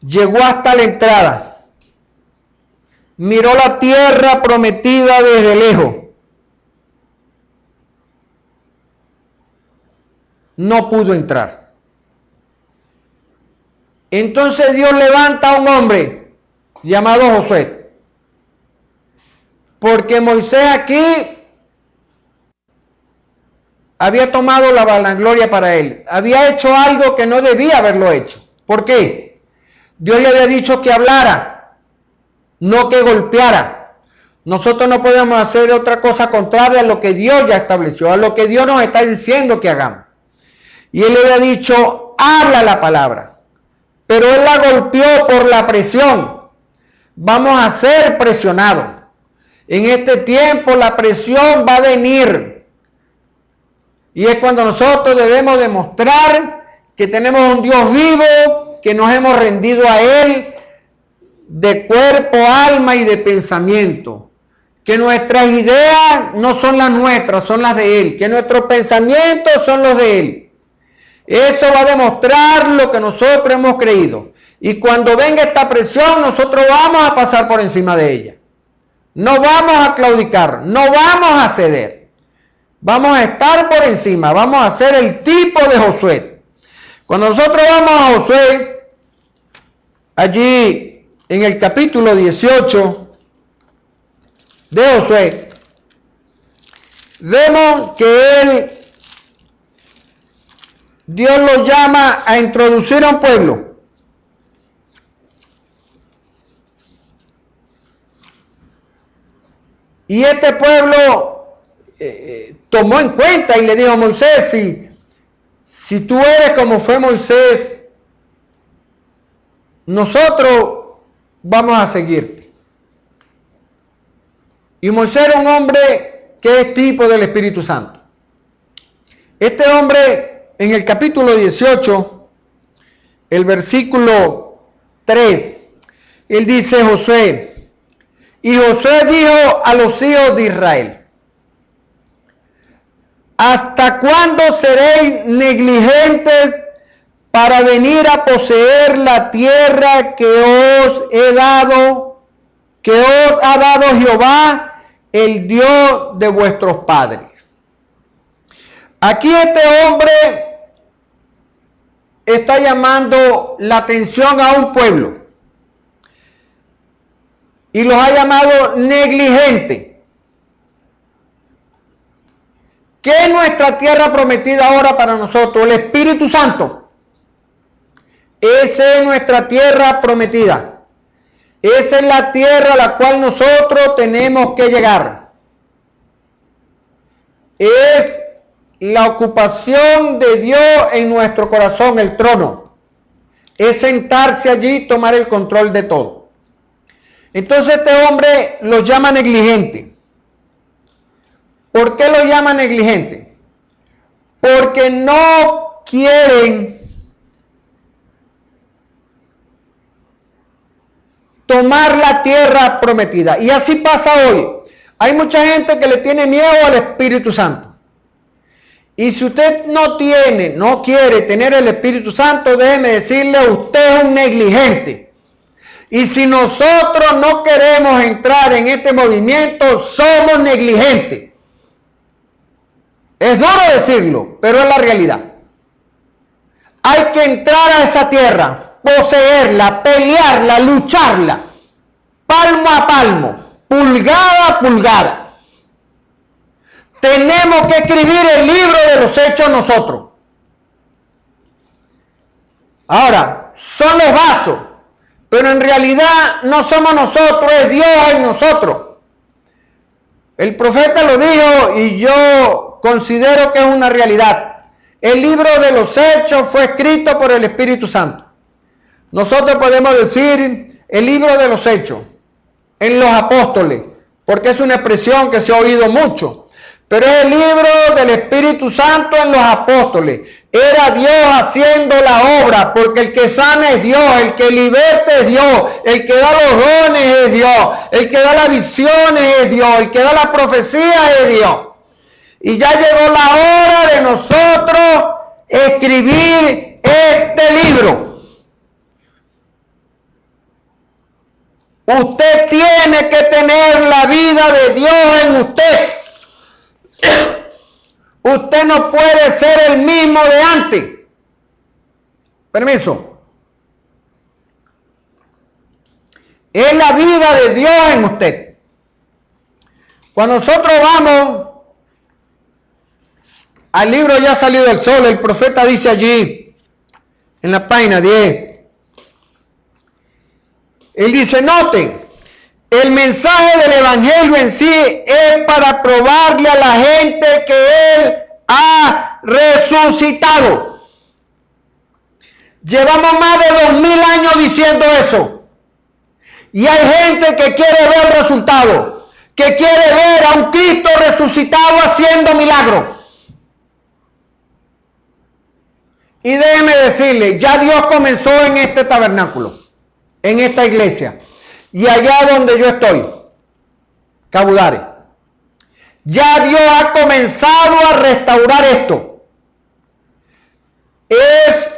Llegó hasta la entrada. Miró la tierra prometida desde lejos. No pudo entrar. Entonces Dios levanta a un hombre llamado Josué. Porque Moisés aquí había tomado la vanagloria para él. Había hecho algo que no debía haberlo hecho. ¿Por qué? Dios le había dicho que hablara, no que golpeara. Nosotros no podemos hacer otra cosa contraria a lo que Dios ya estableció, a lo que Dios nos está diciendo que hagamos. Y él le había dicho, habla la palabra. Pero él la golpeó por la presión. Vamos a ser presionados. En este tiempo la presión va a venir. Y es cuando nosotros debemos demostrar que tenemos un Dios vivo, que nos hemos rendido a Él de cuerpo, alma y de pensamiento. Que nuestras ideas no son las nuestras, son las de Él. Que nuestros pensamientos son los de Él. Eso va a demostrar lo que nosotros hemos creído. Y cuando venga esta presión, nosotros vamos a pasar por encima de ella. No vamos a claudicar, no vamos a ceder. Vamos a estar por encima, vamos a ser el tipo de Josué. Cuando nosotros vamos a Josué, allí en el capítulo 18 de Josué, vemos que Dios lo llama a introducir a un pueblo. Y este pueblo tomó en cuenta y le dijo a Moisés, si tú eres como fue Moisés, nosotros vamos a seguirte. Y Moisés era un hombre que es tipo del Espíritu Santo. Este hombre, en el capítulo 18, el versículo 3, él dice Josué, y Josué dijo a los hijos de Israel, ¿hasta cuándo seréis negligentes para venir a poseer la tierra que os he dado, que os ha dado Jehová, el Dios de vuestros padres? Aquí este hombre está llamando la atención a un pueblo y los ha llamado negligentes. ¿Qué es nuestra tierra prometida ahora para nosotros? El Espíritu Santo. Esa es nuestra tierra prometida. Esa es la tierra a la cual nosotros tenemos que llegar. Es la ocupación de Dios en nuestro corazón, el trono. Es sentarse allí y tomar el control de todo. Entonces este hombre los llama negligente. ¿Por qué lo llama negligente? Porque no quieren tomar la tierra prometida. Y así pasa hoy. Hay mucha gente que le tiene miedo al Espíritu Santo. Y si usted no quiere tener el Espíritu Santo, déjeme decirle, usted es un negligente. Y si nosotros no queremos entrar en este movimiento, somos negligentes. Es duro decirlo, pero es la realidad. Hay que entrar a esa tierra, poseerla, pelearla, lucharla, palmo a palmo, pulgada a pulgada. Tenemos que escribir el libro de los hechos nosotros. Ahora, son los vasos, pero en realidad no somos nosotros, es Dios en nosotros. El profeta lo dijo y yo considero que es una realidad. El libro de los hechos fue escrito por el Espíritu Santo. Nosotros podemos decir el libro de los hechos en los apóstoles, porque es una expresión que se ha oído mucho. pero es el libro del Espíritu Santo en los apóstoles. Era Dios haciendo la obra, porque el que sana es Dios, el que liberta es Dios, el que da los dones es Dios, el que da las visiones es Dios, el que da la profecía es Dios. Y ya llegó la hora de nosotros escribir este libro. Usted tiene que tener la vida de Dios en usted. Usted no puede ser el mismo de antes. Permiso. Es la vida de Dios en usted. Cuando nosotros vamos al libro Ya ha salido el sol, el profeta dice allí, en la página 10, él dice, noten, el mensaje del evangelio en sí es para probarle a la gente que Él ha resucitado. Llevamos más de 2000 años diciendo eso. Y hay gente que quiere ver el resultado, que quiere ver a un Cristo resucitado haciendo milagros. Y déjeme decirle, ya Dios comenzó en este tabernáculo, en esta iglesia, y allá donde yo estoy, Cabudare. Ya Dios ha comenzado a restaurar esto. Es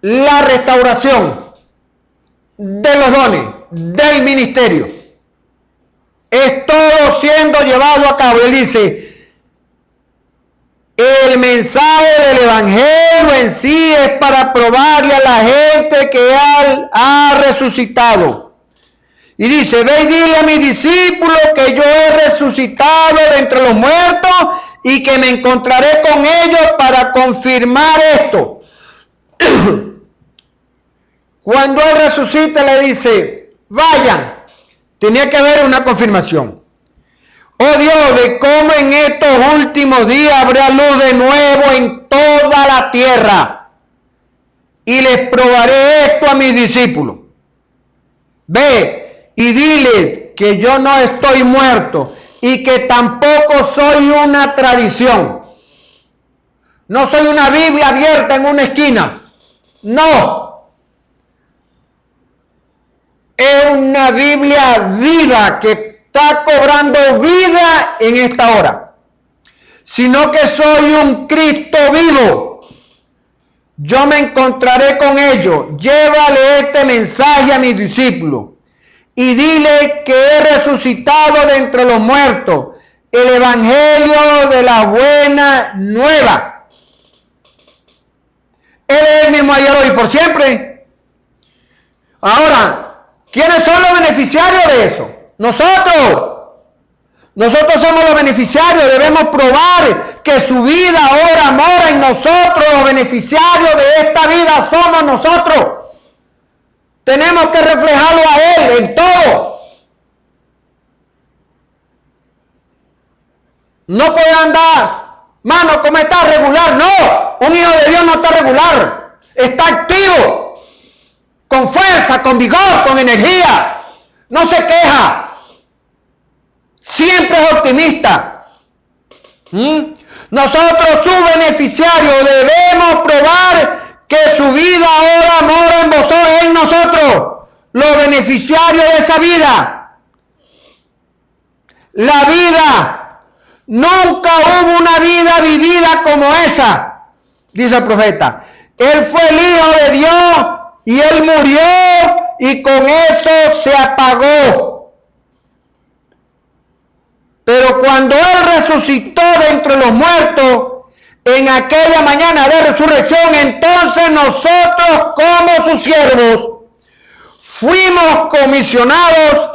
la restauración de los dones, del ministerio. Es todo siendo llevado a cabo. Él dice, el mensaje del evangelio en sí es para probarle a la gente que Él ha resucitado. Y dice, ve y dile a mis discípulos que yo he resucitado de entre los muertos y que me encontraré con ellos para confirmar esto. Cuando Él resucita le dice, vayan. Tenía que haber una confirmación. Oh Dios, de cómo en estos últimos días habrá luz de nuevo en toda la tierra. Y les probaré esto a mis discípulos. Ve y diles que yo no estoy muerto y que tampoco soy una tradición. No soy una Biblia abierta en una esquina. No. Es una Biblia viva que está cobrando vida en esta hora, sino que soy un Cristo vivo. Yo me encontraré con ellos. Llévale este mensaje a mis discípulos y dile que he resucitado de entre los muertos, el evangelio de la buena nueva. Él es el mismo ayer, hoy y por siempre. Ahora, ¿quiénes son los beneficiarios de eso? Nosotros somos los beneficiarios. Debemos probar que su vida ahora mora en nosotros. Los beneficiarios de esta vida somos nosotros. Tenemos que reflejarlo a Él en todo. No puede andar, mano, como está regular. No, un hijo de Dios no está regular. Está activo, con fuerza, con vigor, con energía. No se queja. Siempre es optimista. Nosotros, sus beneficiarios, debemos probar que su vida ahora mora en vosotros, en nosotros, los beneficiarios de esa vida. La vida, nunca hubo una vida vivida como esa, dice el profeta. Él fue el Hijo de Dios y Él murió y con eso se apagó. Pero cuando Él resucitó de entre los muertos, en aquella mañana de resurrección, entonces nosotros como sus siervos fuimos comisionados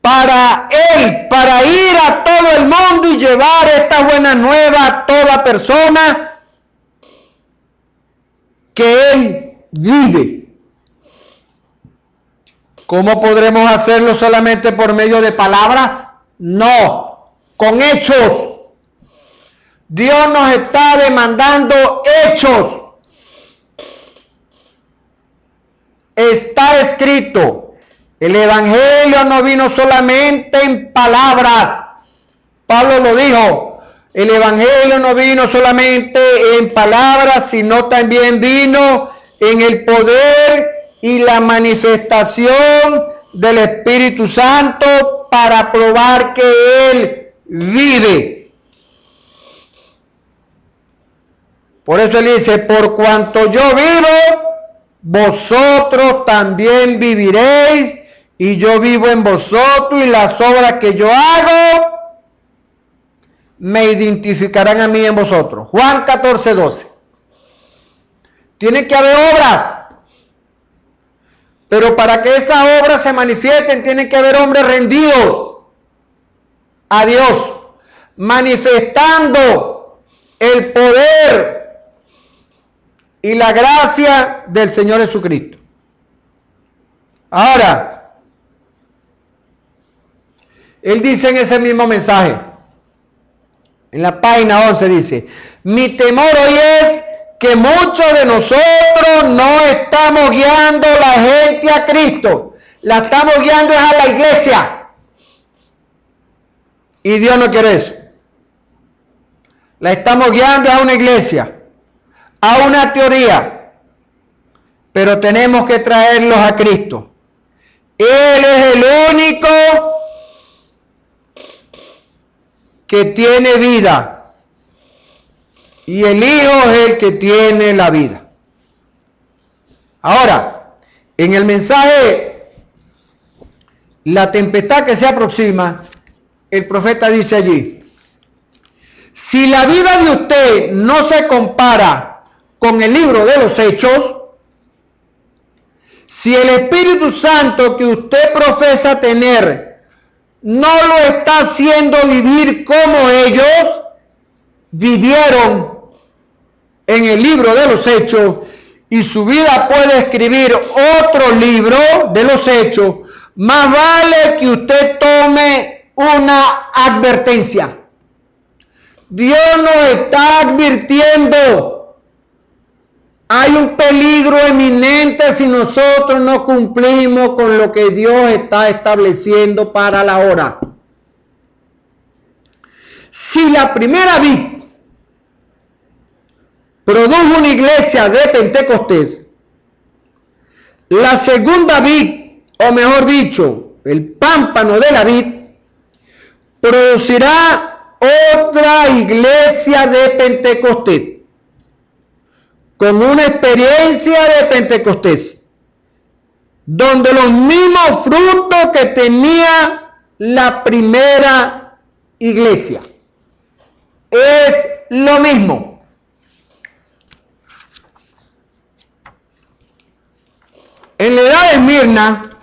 para Él, para ir a todo el mundo y llevar esta buena nueva a toda persona que Él vive. ¿Cómo podremos hacerlo solamente por medio de palabras? No, con hechos. Dios nos está demandando hechos. Está escrito, El Evangelio no vino solamente en palabras. Pablo lo dijo. El Evangelio no vino solamente en palabras, sino también vino en el poder y la manifestación del Espíritu Santo para probar que Él vive. Por eso Él dice, por cuanto yo vivo, vosotros también viviréis, y yo vivo en vosotros, y las obras que yo hago me identificarán a mí en vosotros. Juan 14:12. Tiene que haber obras, pero para que esas obras se manifiesten, tiene que haber hombres rendidos a Dios, manifestando el poder y la gracia del Señor Jesucristo. Ahora, Él dice en ese mismo mensaje, en la página 11 dice, mi temor hoy es que muchos de nosotros no estamos guiando a la gente a Cristo, la estamos guiando a la iglesia. Y Dios no quiere eso. La estamos guiando a una iglesia, a una teoría, pero tenemos que traerlos a Cristo. Él es el único que tiene vida. Y el Hijo es el que tiene la vida. Ahora, en el mensaje, la tempestad que se aproxima, el profeta dice allí, si la vida de usted no se compara con el libro de los Hechos, si el Espíritu Santo que usted profesa tener no lo está haciendo vivir como ellos vivieron en el libro de los Hechos, y su vida puede escribir otro libro de los Hechos, más vale que usted tome una advertencia. Dios nos está advirtiendo. Hay un peligro eminente si nosotros no cumplimos con lo que Dios está estableciendo para la hora. Si la primera vid produjo una iglesia de Pentecostés, la segunda vid, o mejor dicho, el pámpano de la vid, producirá otra iglesia de Pentecostés, con una experiencia de Pentecostés, donde los mismos frutos que tenía la primera iglesia. Es lo mismo. En la edad de Esmirna,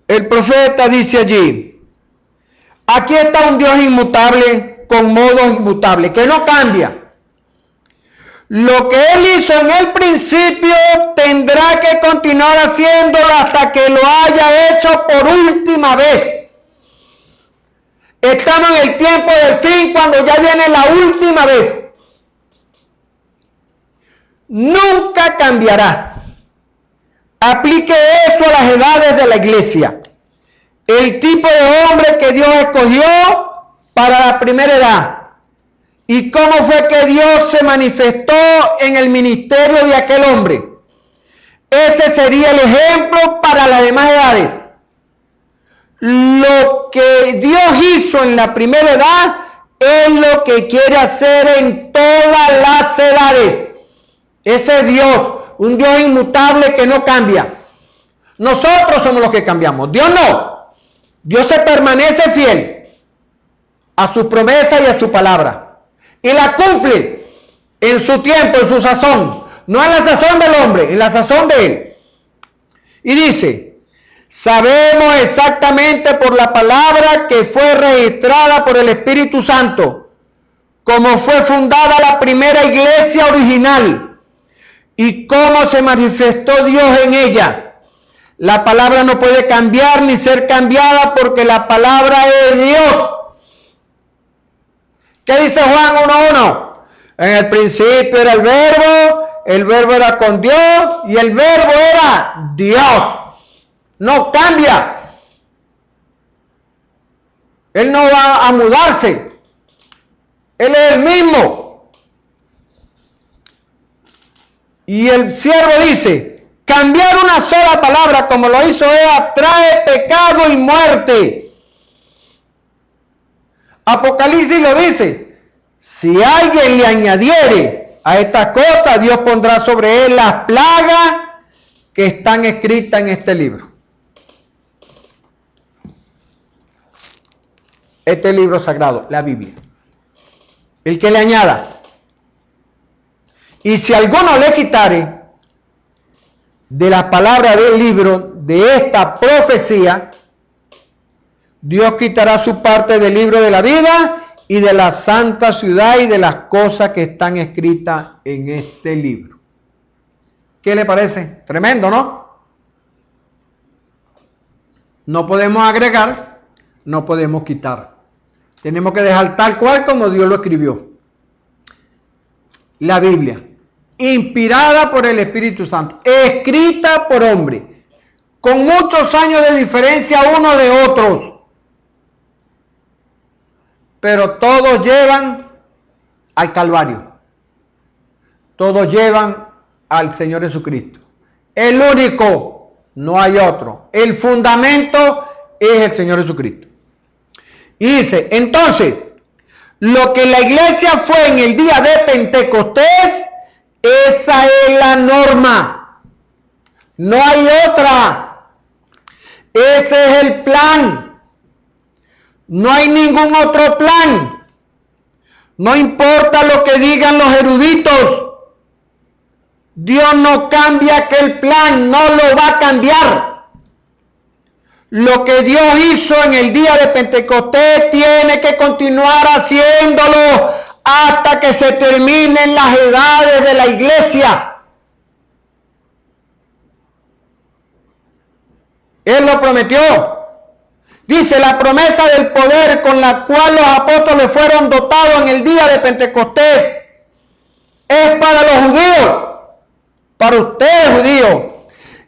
el profeta dice allí, aquí está un Dios inmutable, con modos inmutables, que no cambia. Lo que Él hizo en el principio tendrá que continuar haciéndolo hasta que lo haya hecho por última vez. Estamos en el tiempo del fin, cuando ya viene la última vez. Nunca cambiará. Aplique eso a las edades de la iglesia. El tipo de hombre que Dios escogió para la primera edad. ¿Y cómo fue que Dios se manifestó en el ministerio de aquel hombre? Ese sería el ejemplo para las demás edades. Lo que Dios hizo en la primera edad es lo que quiere hacer en todas las edades. Ese es Dios, un Dios inmutable que no cambia. Nosotros somos los que cambiamos, Dios no. Dios se permanece fiel a su promesa y a su palabra, y la cumple en su tiempo, en su sazón, no en la sazón del hombre, en la sazón de Él. Y dice, sabemos exactamente por la palabra que fue registrada por el Espíritu Santo, cómo fue fundada la primera iglesia original y cómo se manifestó Dios en ella. La palabra no puede cambiar ni ser cambiada porque la palabra es Dios. ¿Qué dice Juan 1:1? En el principio era el verbo el verbo era con Dios y el verbo era Dios. No cambia. Él no va a mudarse. Él es el mismo. Y el siervo dice, cambiar una sola palabra como lo hizo Eva trae pecado y muerte. Apocalipsis lo dice, si alguien le añadiere a estas cosas, Dios pondrá sobre él las plagas que están escritas en este libro. Este libro sagrado, la Biblia. El que le añada. Y si alguno le quitare de la palabra del libro de esta profecía, Dios quitará su parte del libro de la vida y de la santa ciudad y de las cosas que están escritas en este libro. ¿Qué le parece? Tremendo, ¿no? No podemos agregar, no podemos quitar. Tenemos que dejar tal cual como Dios lo escribió. La Biblia, inspirada por el Espíritu Santo, escrita por hombre, con muchos años de diferencia unos de otros, pero todos llevan al Calvario, todos llevan al Señor Jesucristo. El único, no hay otro. El fundamento es el Señor Jesucristo. Y dice, entonces, lo que la iglesia fue en el día de Pentecostés, esa es la norma. No hay otra. Ese es el plan. No hay ningún otro plan. No importa lo que digan los eruditos. Dios no cambia aquel plan, no lo va a cambiar. Lo que Dios hizo en el día de Pentecostés tiene que continuar haciéndolo hasta que se terminen las edades de la iglesia. Él lo prometió. Dice, la promesa del poder con la cual los apóstoles fueron dotados en el día de Pentecostés es para los judíos, para ustedes judíos,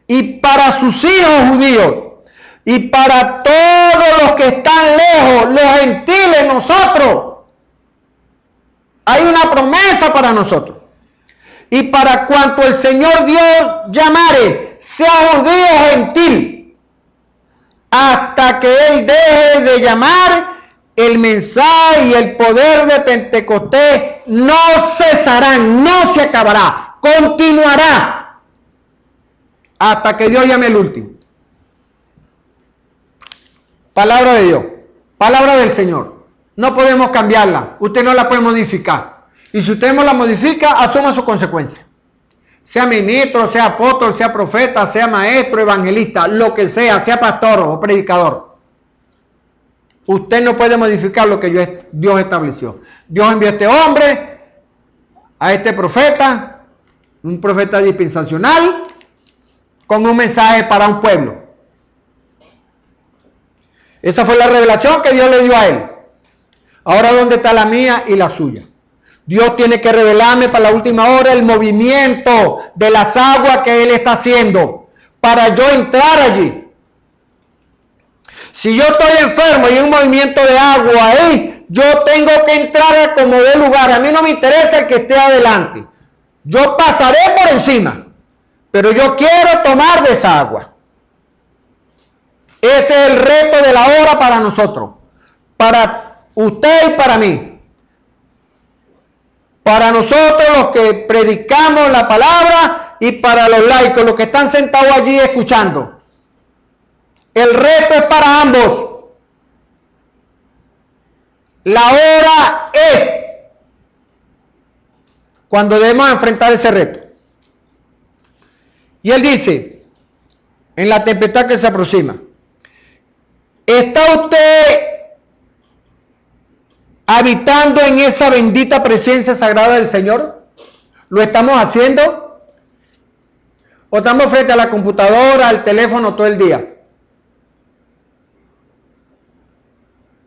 y para sus hijos judíos, y para todos los que están lejos, los gentiles, nosotros. Hay una promesa para nosotros. Y para cuanto el Señor Dios llamare, sea judío o gentil, hasta que Él deje de llamar, el mensaje y el poder de Pentecostés no cesarán, no se acabará, continuará hasta que Dios llame el último. Palabra de Dios, palabra del Señor. No podemos cambiarla, usted no la puede modificar. Y si usted no la modifica, asuma sus consecuencias. Sea ministro, sea apóstol, sea profeta, sea maestro, evangelista, lo que sea pastor o predicador. Usted no puede modificar lo que Dios estableció. Dios envió a este hombre, a este profeta, un profeta dispensacional, con un mensaje para un pueblo. Esa fue la revelación que Dios le dio a él. Ahora, ¿dónde está la mía y la suya? Dios tiene que revelarme para la última hora el movimiento de las aguas que Él está haciendo para yo entrar allí. Si yo estoy enfermo y hay un movimiento de agua ahí, yo tengo que entrar a como dé lugar. A mí no me interesa el que esté adelante. Yo pasaré por encima, pero yo quiero tomar de esa agua. Ese es el reto de la hora para nosotros, para usted y para mí. Para nosotros los que predicamos la palabra y para los laicos, los que están sentados allí escuchando. El reto es para ambos. La hora es cuando debemos enfrentar ese reto. Y él dice, en la tempestad que se aproxima, ¿está usted habitando en esa bendita presencia sagrada del Señor? ¿Lo estamos haciendo? ¿O estamos frente a la computadora, al teléfono todo el día?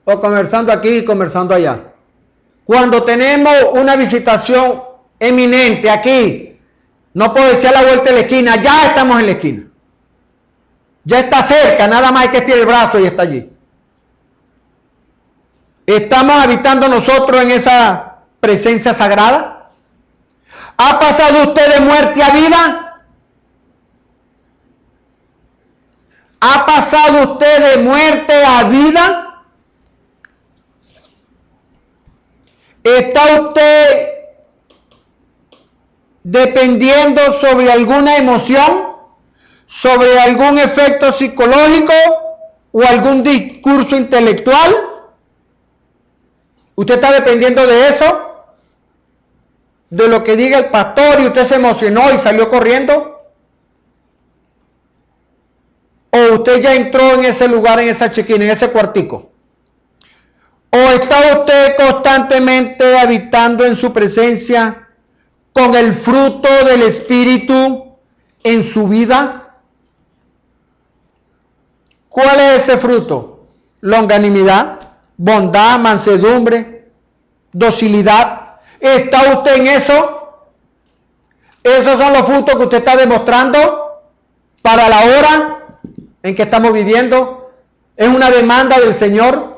¿O conversando aquí y conversando allá? Cuando tenemos una visitación eminente aquí, No puedo decir a la vuelta de la esquina, ya estamos en la esquina. Ya está cerca, nada más hay que estirar el brazo y está allí. ¿Estamos habitando nosotros en esa presencia sagrada? ¿Ha pasado usted de muerte a vida? ¿Ha pasado usted de muerte a vida? ¿Está usted dependiendo sobre alguna emoción, sobre algún efecto psicológico o algún discurso intelectual? ¿Usted está dependiendo de eso? ¿De lo que diga el pastor y usted se emocionó y salió corriendo? ¿O usted ya entró en ese lugar, en esa check-in, en ese cuartico? ¿O está usted constantemente habitando en su presencia con el fruto del Espíritu en su vida? ¿Cuál es ese fruto? Longanimidad, bondad, mansedumbre, docilidad. ¿Está usted en eso? Esos son los frutos que usted está demostrando para la hora en que estamos viviendo. Es una demanda del Señor.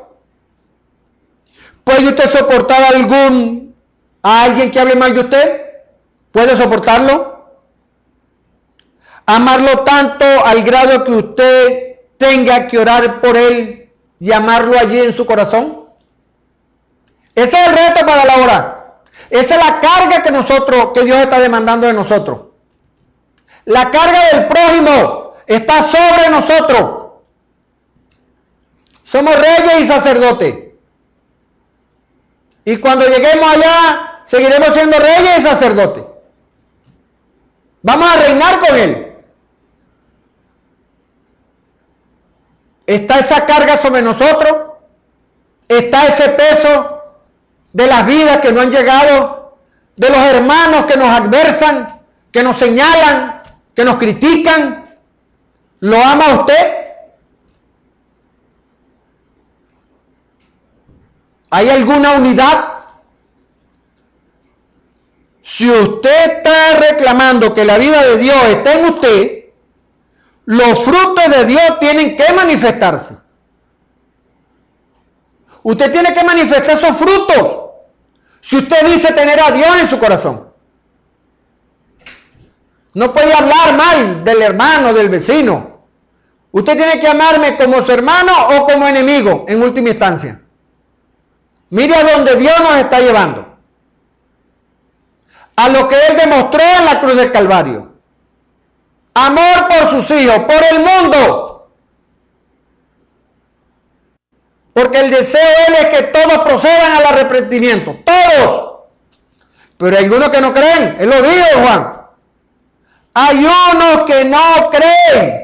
¿Puede usted soportar a alguien que hable mal de usted? ¿Puede soportarlo? ¿Amarlo tanto al grado que usted tenga que orar por él y amarlo allí en su corazón? Ese es el reto para la hora. Esa es la carga que Dios está demandando de nosotros. La carga del prójimo está sobre nosotros. Somos reyes y sacerdotes. Y cuando lleguemos allá, seguiremos siendo reyes y sacerdotes. Vamos a reinar con Él. ¿Está esa carga sobre nosotros? ¿Está ese peso de las vidas que no han llegado? ¿De los hermanos que nos adversan, que nos señalan, que nos critican? ¿Lo ama usted? ¿Hay alguna unidad? Si usted está reclamando que la vida de Dios está en usted, los frutos de Dios tienen que manifestarse. Usted tiene que manifestar esos frutos. Si usted dice tener a Dios en su corazón, no puede hablar mal del hermano, del vecino. Usted tiene que amarme como su hermano o como enemigo en última instancia. Mire a donde Dios nos está llevando. A lo que Él demostró en la cruz del Calvario. Amor por sus hijos, por el mundo. Porque el deseo de Él es que todos procedan al arrepentimiento. Todos. Pero hay algunos que no creen. Él lo dijo, Juan. Hay unos que no creen.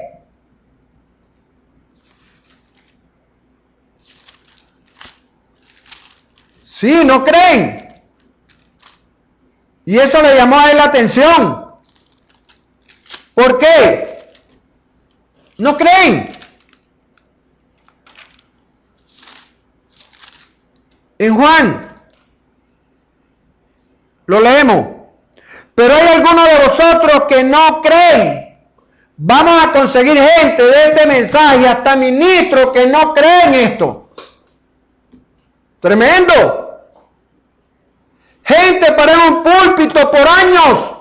Sí, no creen. Y eso le llamó a él la atención. ¿Por qué? No creen. En Juan, lo leemos. Pero hay algunos de vosotros que no creen. Vamos a conseguir gente de este mensaje, hasta ministros que no creen esto. Tremendo. Gente para un púlpito por años.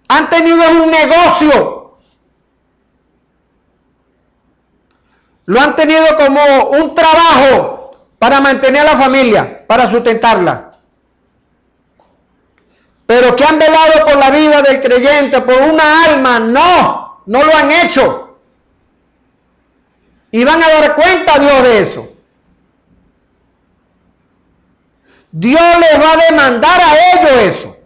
Han tenido un negocio. Lo han tenido como un trabajo para mantener a la familia, para sustentarla. Pero que han velado por la vida del creyente, por una alma, no lo han hecho. Y van a dar cuenta a Dios de eso. Dios les va a demandar a ellos eso.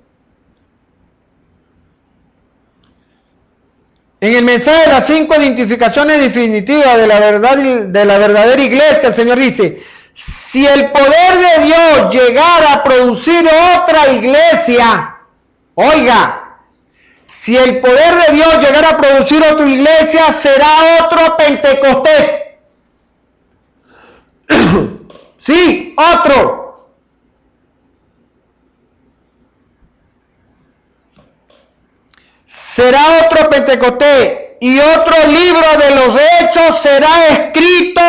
En el mensaje de las 5 identificaciones definitivas de la verdad, de la verdadera iglesia, el Señor dice: si el poder de Dios llegara a producir otra iglesia, oiga, si el poder de Dios llegara a producir otra iglesia, será otro Pentecostés. Sí, otro. será otro Pentecostés y otro libro de los hechos será escrito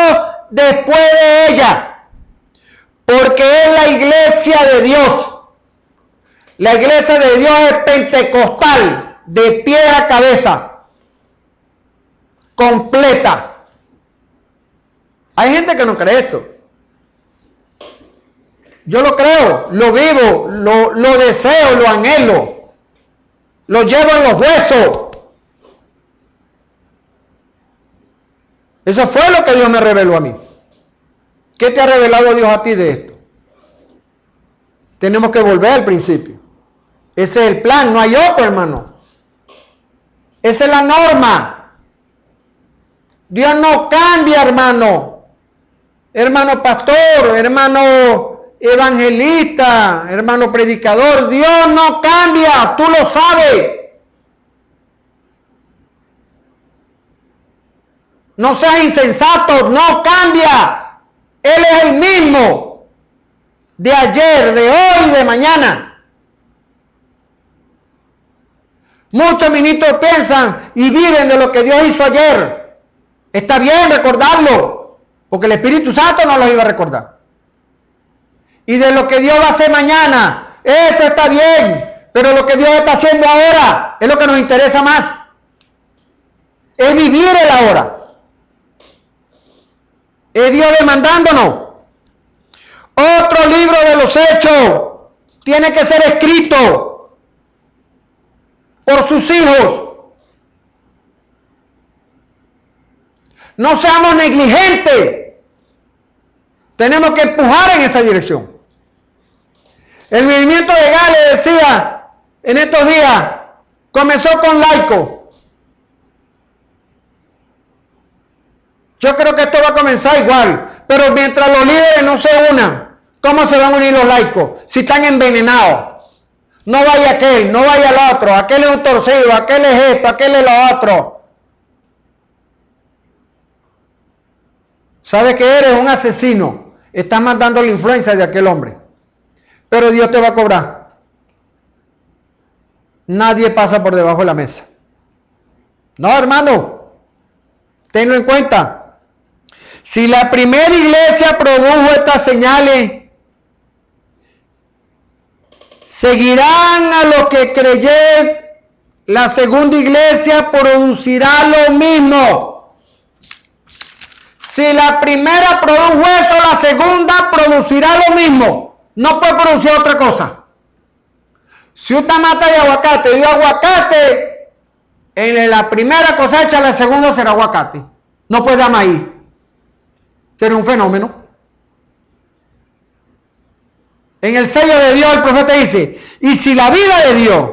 después de ella, porque es la iglesia de Dios. La iglesia de Dios es pentecostal, de pie a cabeza, completa. Hay gente que no cree esto. Yo lo creo, lo vivo, lo deseo, lo anhelo, lo llevo en los huesos. Eso fue lo que Dios me reveló a mí. ¿Qué te ha revelado Dios a ti de esto? Tenemos que volver al principio. Ese es el plan, no hay otro, hermano. Esa es la norma. Dios no cambia, hermano. Hermano pastor, hermano evangelista, hermano predicador. Dios no cambia, tú lo sabes. No seas insensato, no cambia. Él es el mismo de ayer, de hoy, de mañana. Muchos ministros piensan y viven de lo que Dios hizo ayer. Está bien recordarlo, porque el Espíritu Santo no los iba a recordar. Y de lo que Dios va a hacer mañana, esto está bien, pero lo que Dios está haciendo ahora es lo que nos interesa más. Es vivir el ahora. Es Dios demandándonos. Otro libro de los hechos tiene que ser escrito por sus hijos. No seamos negligentes. Tenemos que empujar en esa dirección. El movimiento de Gales decía en estos días, comenzó con laicos. Yo creo que esto va a comenzar igual, pero mientras los líderes no se unan, ¿cómo se van a unir los laicos? Si están envenenados. No vaya aquel, no vaya el otro, aquel es un torcido, aquel es esto, aquel es lo otro. ¿Sabes que eres un asesino? Estás mandando la influencia de aquel hombre. Pero Dios te va a cobrar. Nadie pasa por debajo de la mesa. No, hermano. Tenlo en cuenta. Si la primera iglesia produjo estas señales, seguirán a los que creyeron. La segunda iglesia producirá lo mismo. Si la primera produjo eso, la segunda producirá lo mismo. No puede producir otra cosa. Si una mata de aguacate dio aguacate, en la primera cosecha, la segunda será aguacate. No puede dar maíz. Será un fenómeno. En el sello de Dios, el profeta dice, y si la vida de Dios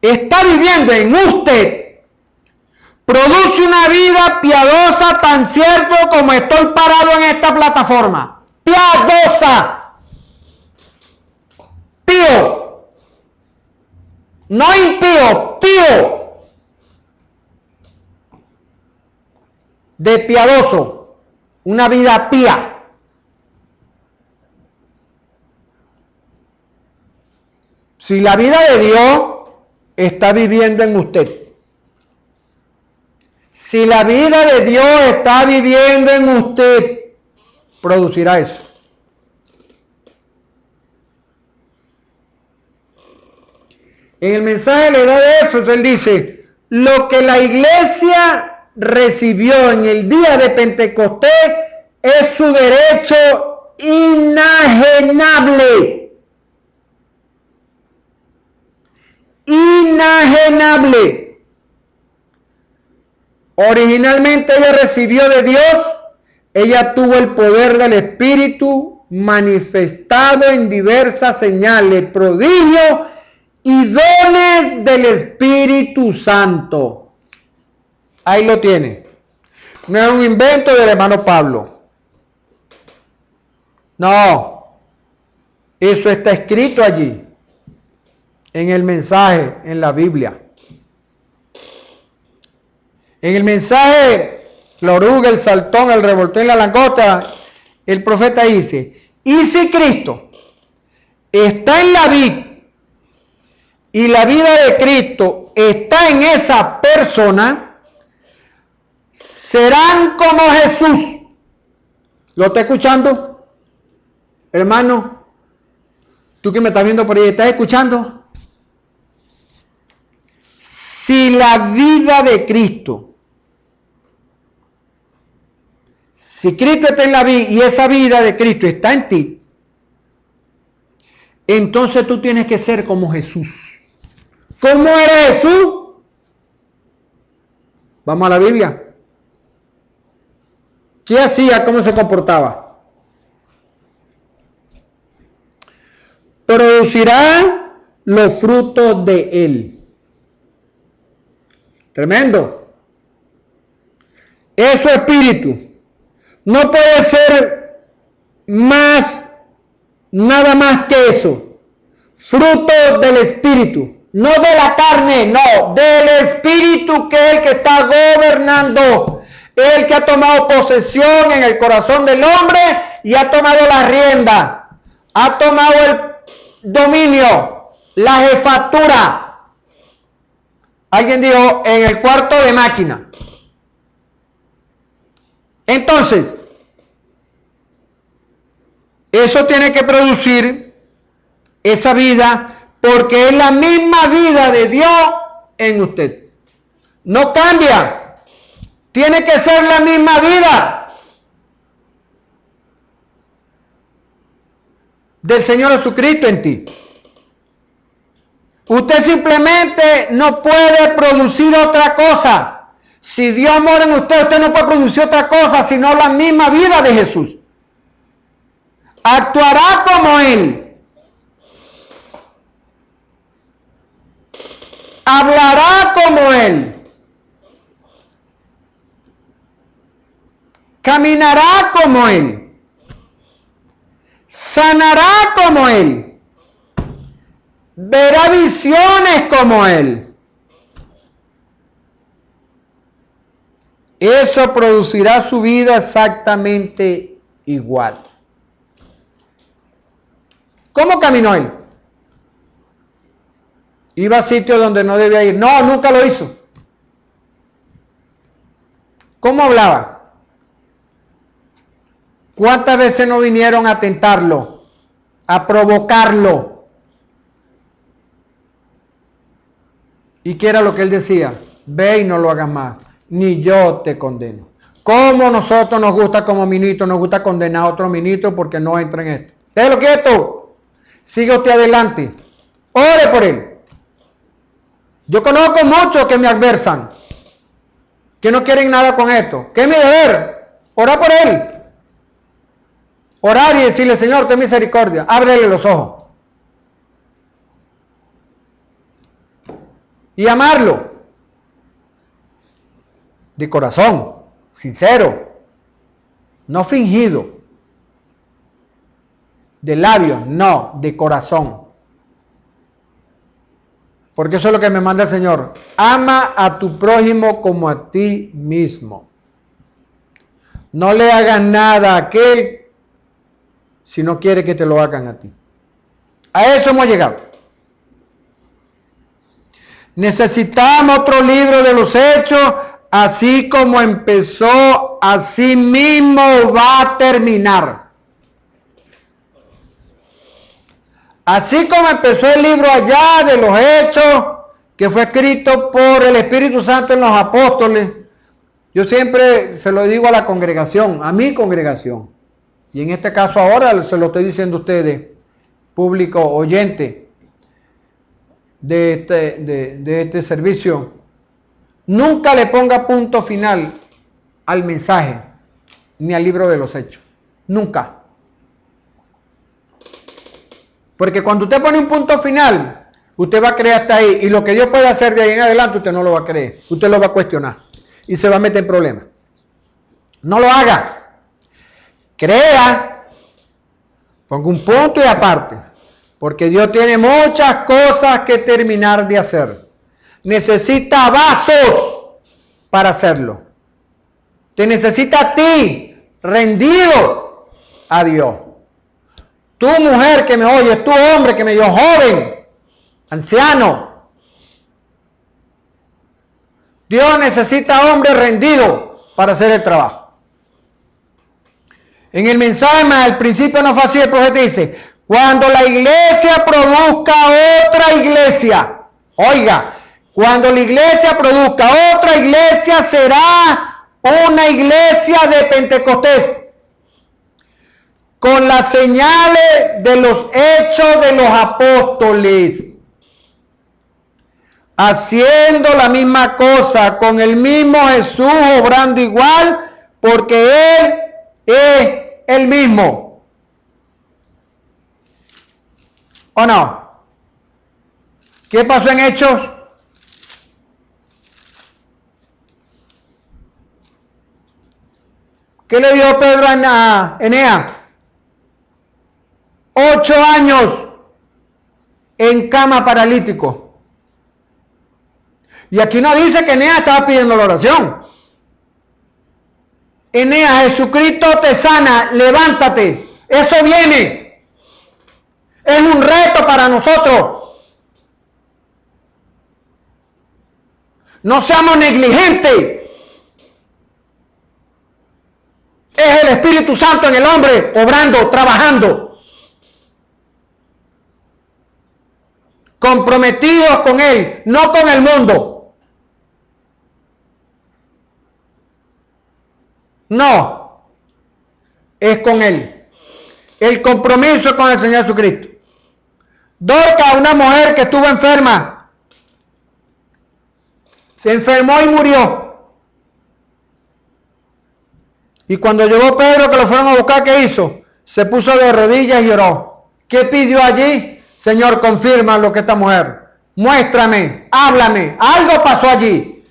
está viviendo en usted, produce una vida piadosa tan cierto como estoy parado en esta plataforma. Piadosa. Pío. No impío, pío. De piadoso. Una vida pía. Si la vida de Dios está viviendo en usted. Si la vida de Dios está viviendo en usted, producirá eso. En el mensaje le da de eso, él dice, lo que la iglesia recibió en el día de Pentecostés es su derecho inajenable. Inajenable. Originalmente ella recibió de Dios, ella tuvo el poder del Espíritu manifestado en diversas señales, prodigios y dones del Espíritu Santo. Ahí lo tiene. No es un invento del hermano Pablo. No. Eso está escrito allí. En el mensaje, en la Biblia. En el mensaje, la oruga, el saltón, el revoltón y la langosta, el profeta dice, y si Cristo está en la vid, y la vida de Cristo está en esa persona, serán como Jesús. ¿Lo está escuchando? Hermano, tú que me estás viendo por ahí, ¿estás escuchando? Si la vida de Cristo, si Cristo está en la vida y esa vida de Cristo está en ti, entonces tú tienes que ser como Jesús. ¿Cómo era Jesús? Vamos a la Biblia. ¿Qué hacía? ¿Cómo se comportaba? Producirá los frutos de él. Tremendo. Es su espíritu. No puede ser nada más que eso. Fruto del espíritu. No de la carne, no. Del espíritu, que es el que está gobernando. El que ha tomado posesión en el corazón del hombre y ha tomado la rienda. Ha tomado el dominio, la jefatura. Alguien dijo, en el cuarto de máquina. Entonces, eso tiene que producir esa vida, porque es la misma vida de Dios en usted. No cambia. Tiene que ser la misma vida del Señor Jesucristo en ti. Usted simplemente no puede producir otra cosa. Si Dios mora en usted, usted no puede producir otra cosa sino la misma vida de Jesús. Actuará como Él. Hablará como Él. Caminará como Él. Sanará como Él. Verá visiones como Él. Eso producirá su vida exactamente igual. ¿Cómo caminó Él? Iba a sitios donde no debía ir. No, nunca lo hizo. ¿Cómo hablaba? ¿Cuántas veces no vinieron a tentarlo, a provocarlo? ¿Y qué era lo que él decía? Ve y no lo hagas más, ni yo te condeno. ¿Cómo nosotros nos gusta como ministros, nos gusta condenar a otro ministro porque no entra en esto? Déjelo quieto, sigue usted adelante, ore por él. Yo conozco muchos que me adversan, que no quieren nada con esto. ¿Qué es mi deber? Orar por él. Orar y decirle, Señor, ten misericordia, ábrele los ojos. Y amarlo. De corazón, sincero, no fingido. De labios, no, de corazón. Porque eso es lo que me manda el Señor. Ama a tu prójimo como a ti mismo. No le hagas nada a aquel si no quiere que te lo hagan a ti. A eso hemos llegado. Necesitamos otro libro de los Hechos, así como empezó, así mismo va a terminar. Así como empezó el libro allá de los Hechos, que fue escrito por el Espíritu Santo en los apóstoles, yo siempre se lo digo a la congregación, a mi congregación. Y en este caso ahora se lo estoy diciendo a ustedes, público oyente de este servicio. Nunca le ponga punto final al mensaje, ni al libro de los Hechos. Nunca. Porque cuando usted pone un punto final, usted va a creer hasta ahí. Y lo que Dios puede hacer de ahí en adelante, usted no lo va a creer. Usted lo va a cuestionar. Y se va a meter en problemas. No lo haga. Crea, ponga un punto y aparte, porque Dios tiene muchas cosas que terminar de hacer. Necesita vasos para hacerlo. Te necesita a ti, rendido a Dios. Tú, mujer que me oyes, tú, hombre que me oyes, joven, anciano, Dios necesita hombres rendidos para hacer el trabajo. En el mensaje más al principio no fue así, el profeta dice, cuando la iglesia produzca otra iglesia, oiga, cuando la iglesia produzca otra iglesia será una iglesia de Pentecostés, con las señales de los hechos de los apóstoles, haciendo la misma cosa, con el mismo Jesús obrando igual, porque Él es el mismo. ¿O no? ¿Qué pasó en Hechos? ¿Qué le dio Pedro a Eneas? 8 años en cama paralítico. Y aquí no dice que Eneas estaba pidiendo la oración. Eneas, Jesucristo te sana, levántate. Eso viene. Es un reto para nosotros. No seamos negligentes. Es el Espíritu Santo en el hombre, obrando, trabajando. Comprometidos con Él, no con el mundo. No, es con Él. El compromiso con el Señor Jesucristo. Dorcas, una mujer que estuvo enferma, se enfermó y murió. Y cuando llegó Pedro, que lo fueron a buscar, ¿qué hizo? Se puso de rodillas y lloró. ¿Qué pidió allí? Señor, confirma lo que esta mujer. Muéstrame, háblame. Algo pasó allí.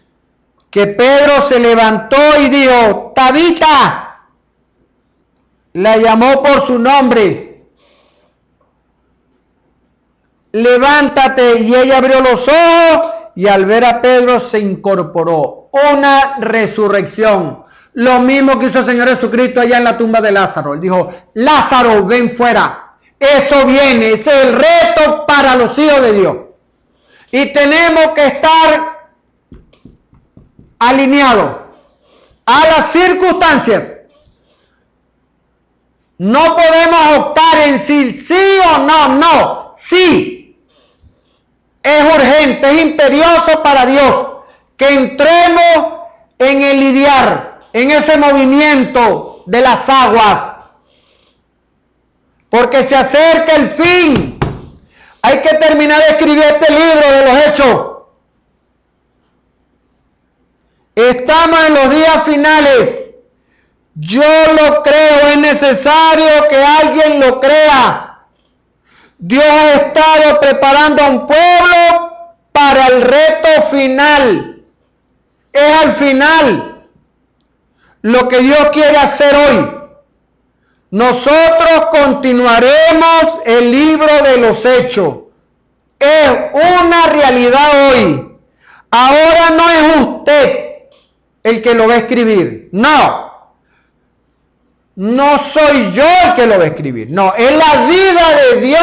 Que Pedro se levantó y dijo, Tabita. La llamó por su nombre. Levántate. Y ella abrió los ojos y al ver a Pedro se incorporó. Una resurrección. Lo mismo que hizo el Señor Jesucristo allá en la tumba de Lázaro. Él dijo, Lázaro, ven fuera. Eso viene, ese es el reto para los hijos de Dios. Y tenemos que estar alineados a las circunstancias. No podemos optar en si sí o no, no, sí. Es urgente, es imperioso para Dios que entremos en el lidiar, en ese movimiento de las aguas. Porque se acerca el fin. Hay que terminar de escribir este libro de los hechos. Estamos en los días finales. Yo lo creo, es necesario que alguien lo crea. Dios ha estado preparando a un pueblo para el reto final. Es al final lo que Dios quiere hacer hoy. Nosotros continuaremos el libro de los hechos. Es una realidad hoy. Ahora no es usted el que lo va a escribir. No. No soy yo el que lo va a escribir. No, es la vida de Dios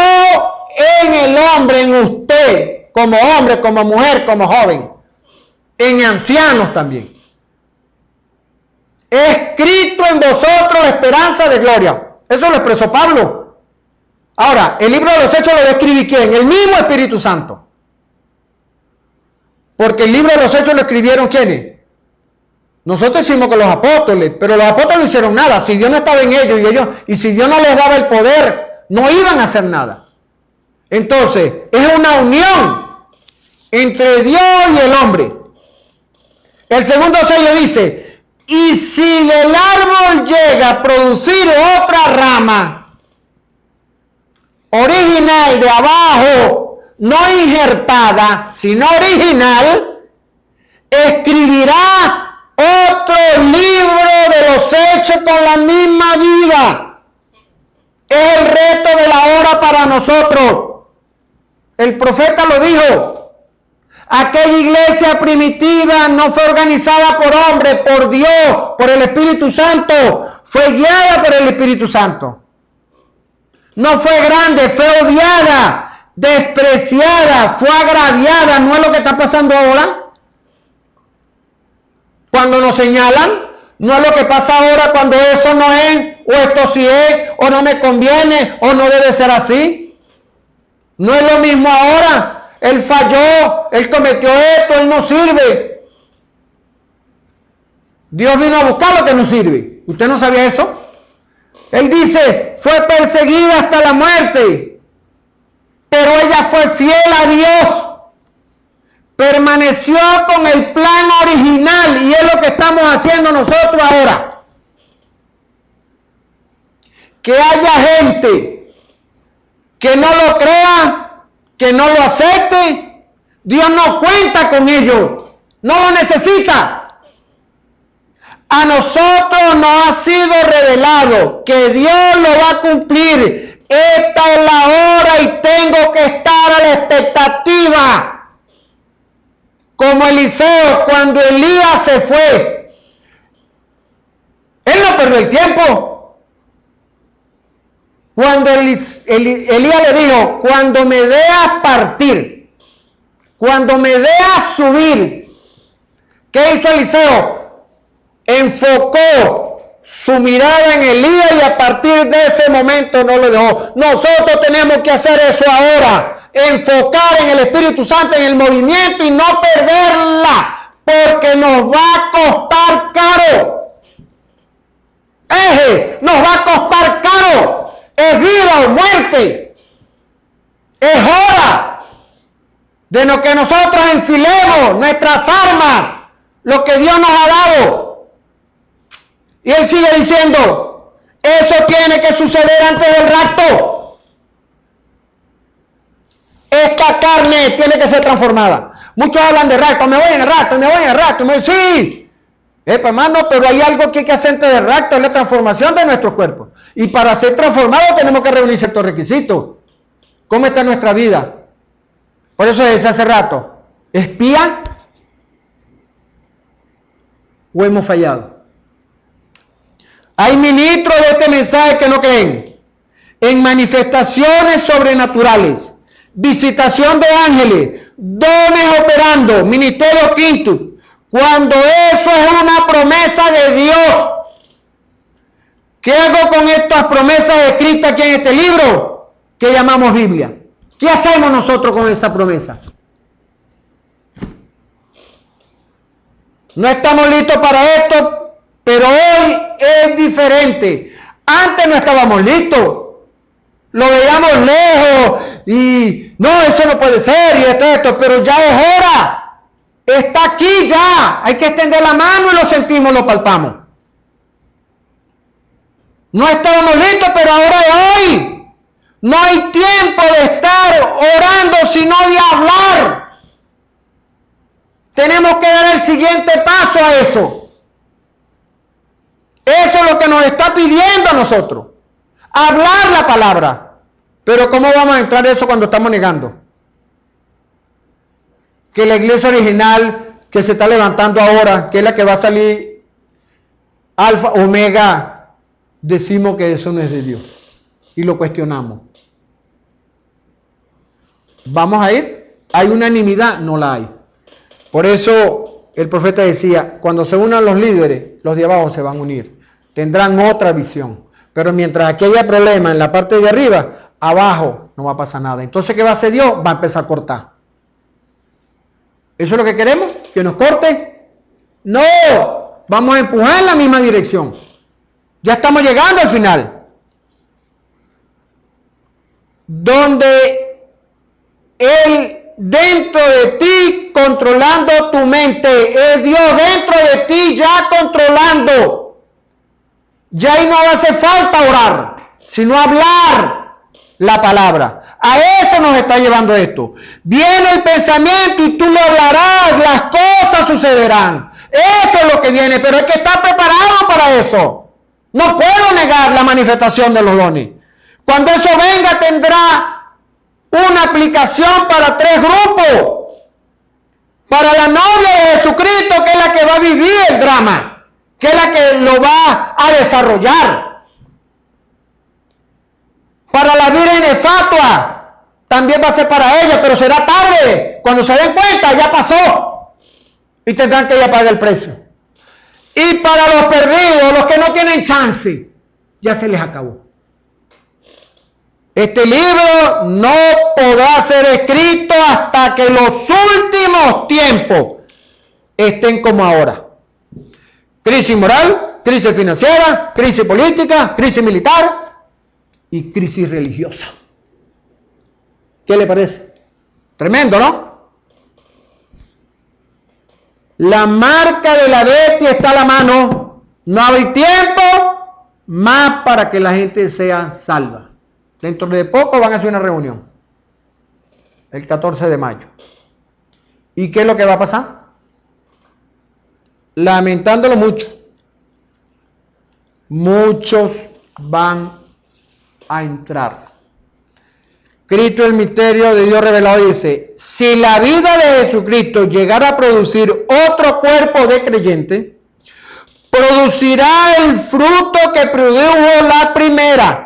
en el hombre, en usted, como hombre, como mujer, como joven. En ancianos también. Escrito en vosotros la esperanza de gloria. Eso lo expresó Pablo. Ahora, el libro de los hechos lo va a escribir ¿quién? El mismo Espíritu Santo. Porque el libro de los hechos lo escribieron ¿quiénes? Nosotros hicimos con los apóstoles, pero los apóstoles no hicieron nada. Si Dios no estaba en ellos y si Dios no les daba el poder, no iban a hacer nada. Entonces, es una unión entre Dios y el hombre. El segundo sello dice, y si el árbol llega a producir otra rama original de abajo, no injertada, sino original, escribirá otro libro de los hechos con la misma vida. Es el reto de la hora para nosotros. El profeta lo dijo. Aquella iglesia primitiva no fue organizada por hombres, por Dios, por el Espíritu Santo. Fue guiada por el Espíritu Santo. No fue grande, fue odiada, despreciada, fue agraviada. ¿No es lo que está pasando ahora? Cuando nos señalan, no es lo que pasa ahora cuando eso no es, o esto sí es, o no me conviene, o no debe ser así. No es lo mismo ahora. Él falló, él cometió esto, él no sirve. Dios vino a buscar lo que no sirve. ¿Usted no sabía eso? Él dice, fue perseguida hasta la muerte, pero ella fue fiel a Dios. Permaneció con el plan original y es lo que estamos haciendo nosotros ahora. Que haya gente que no lo crea, que no lo acepte, Dios no cuenta con ellos, no lo necesita. A nosotros nos ha sido revelado que Dios lo va a cumplir. Esta es la hora y tengo que estar a la expectativa. Como Eliseo, cuando Elías se fue, él no perdió el tiempo. Cuando Elías le dijo, cuando me veas partir, cuando me veas subir, ¿qué hizo Eliseo? Enfocó su mirada en Elías y a partir de ese momento no lo dejó. Nosotros tenemos que hacer eso ahora. Enfocar en el Espíritu Santo, en el movimiento y no perderla, porque nos va a costar caro. Nos va a costar caro. Es vida o muerte. Es hora de lo que nosotros enfilemos nuestras armas, lo que Dios nos ha dado. Y él sigue diciendo, eso tiene que suceder antes del rapto. Esta carne tiene que ser transformada. Muchos hablan de rapto, me voy en el rapto, me voy en el rapto. Sí, hermano, pero hay algo que hay que hacer antes del rapto, es la transformación de nuestro cuerpo. Y para ser transformados tenemos que reunir ciertos requisitos. ¿Cómo está nuestra vida? Por eso decía hace rato, ¿espía o hemos fallado? Hay ministros de este mensaje que no creen en manifestaciones sobrenaturales, visitación de ángeles, dones operando, ministerio quinto, cuando eso es una promesa de Dios. ¿Qué hago con estas promesas escritas aquí en este libro que llamamos Biblia? ¿Qué hacemos nosotros con esa promesa? No estamos listos para esto, pero hoy es diferente. Antes no estábamos listos. Lo veíamos lejos y no, eso no puede ser y esto, pero ya es hora. Está aquí ya. Hay que extender la mano y lo sentimos, lo palpamos. No estábamos listos, pero ahora es hoy. No hay tiempo de estar orando, sino de hablar. Tenemos que dar el siguiente paso a eso. Eso es lo que nos está pidiendo a nosotros. Hablar la palabra. Pero ¿cómo vamos a entrar en eso cuando estamos negando? Que la iglesia original que se está levantando ahora, que es la que va a salir alfa, omega, decimos que eso no es de Dios. Y lo cuestionamos. ¿Vamos a ir? ¿Hay unanimidad? No la hay. Por eso el profeta decía, cuando se unan los líderes, los de abajo se van a unir. Tendrán otra visión. Pero mientras aquí haya problema en la parte de arriba, abajo no va a pasar nada. Entonces, ¿qué va a hacer Dios? Va a empezar a cortar. ¿Eso es lo que queremos? ¿Que nos corte? No, vamos a empujar en la misma dirección. Ya estamos llegando al final. Donde Él dentro de ti controlando tu mente, es Dios dentro de ti ya controlando. Ya ahí no va a hacer falta orar, sino hablar la palabra. A eso nos está llevando esto. Viene el pensamiento y tú lo hablarás, las cosas sucederán. Eso es lo que viene, pero hay que estar preparado para eso. No puedo negar la manifestación de los dones. Cuando eso venga tendrá una aplicación para 3 grupos. Para la novia de Jesucristo, que es la que va a vivir el drama, que es la que lo va a desarrollar. Para la virgen fatua, también va a ser para ella, pero será tarde. Cuando se den cuenta, ya pasó. Y tendrán que ya pagar el precio. Y para los perdidos, los que no tienen chance, ya se les acabó. Este libro no podrá ser escrito hasta que los últimos tiempos estén como ahora. Crisis moral, crisis financiera, crisis política, crisis militar y crisis religiosa. ¿Qué le parece? Tremendo, ¿no? La marca de la bestia está a la mano. No hay tiempo más para que la gente sea salva. Dentro de poco van a hacer una reunión. El 14 de mayo. ¿Y qué es lo que va a pasar? Lamentándolo mucho. Muchos van a entrar. Cristo, el misterio de Dios revelado, dice: si la vida de Jesucristo llegara a producir otro cuerpo de creyente, producirá el fruto que produjo la primera.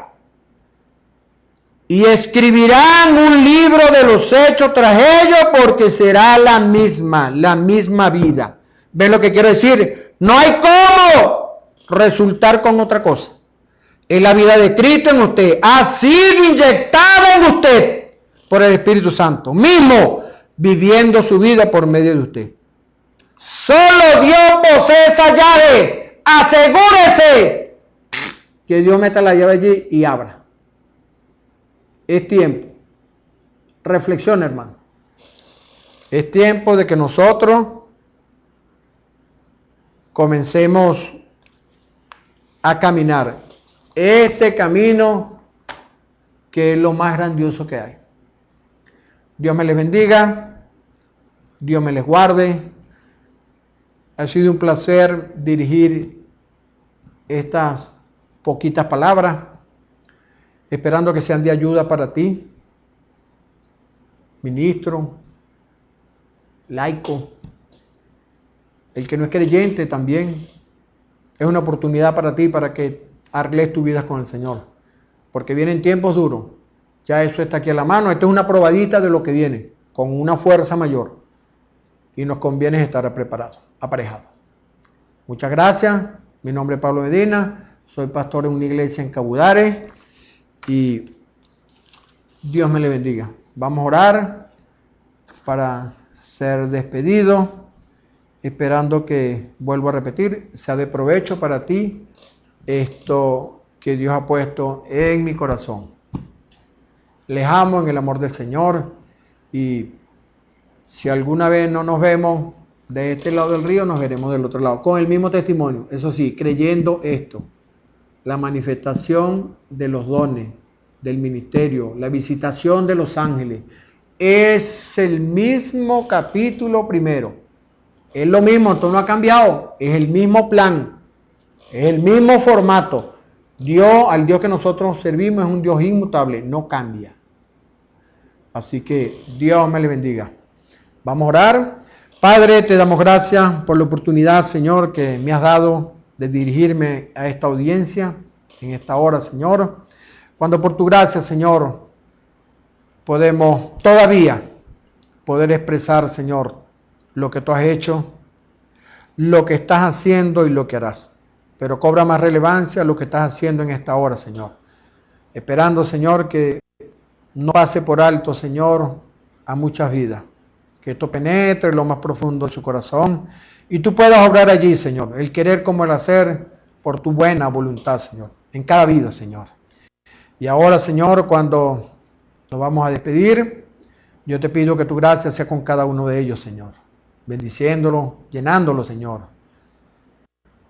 Y escribirán un libro de los hechos tras ellos, porque será la misma vida. ¿Ven lo que quiero decir? No hay cómo resultar con otra cosa. Es la vida de Cristo en usted. Ha sido inyectada en usted por el Espíritu Santo mismo, viviendo su vida por medio de usted. Solo Dios posee esa llave. Asegúrese que Dios meta la llave allí y abra. Es tiempo. Reflexiona, hermano. Es tiempo de que nosotros comencemos a caminar este camino que es lo más grandioso que hay. Dios me les bendiga. Dios me les guarde. Ha sido un placer dirigir estas poquitas palabras, esperando que sean de ayuda para ti, ministro, laico, el que no es creyente también. Es una oportunidad para ti, para que arregles tu vida con el Señor, porque vienen tiempos duros. Ya eso está aquí a la mano. Esto es una probadita de lo que viene, con una fuerza mayor, y nos conviene estar preparados, aparejados. Muchas gracias. Mi nombre es Pablo Medina, soy pastor en una iglesia en Cabudare, y Dios me le bendiga. Vamos a orar para ser despedidos, esperando que, vuelvo a repetir, sea de provecho para ti esto que Dios ha puesto en mi corazón. Les amo en el amor del Señor, y si alguna vez no nos vemos de este lado del río, nos veremos del otro lado, con el mismo testimonio, eso sí, creyendo esto: la manifestación de los dones, del ministerio, la visitación de los ángeles, es el mismo capítulo primero. Es lo mismo, esto no ha cambiado, es el mismo plan, es el mismo formato. Al Dios que nosotros servimos es un Dios inmutable, no cambia. Así que Dios me le bendiga. Vamos a orar. Padre, te damos gracias por la oportunidad, Señor, que me has dado de dirigirme a esta audiencia en esta hora, Señor. Cuando por tu gracia, Señor, podemos todavía poder expresar, Señor, lo que tú has hecho, lo que estás haciendo y lo que harás. Pero cobra más relevancia lo que estás haciendo en esta hora, Señor. Esperando, Señor, que no pase por alto, Señor, a muchas vidas. Que esto penetre en lo más profundo de su corazón y tú puedas obrar allí, Señor, el querer como el hacer, por tu buena voluntad, Señor, en cada vida, Señor. Y ahora, Señor, cuando nos vamos a despedir, yo te pido que tu gracia sea con cada uno de ellos, Señor, bendiciéndolo, llenándolo, Señor.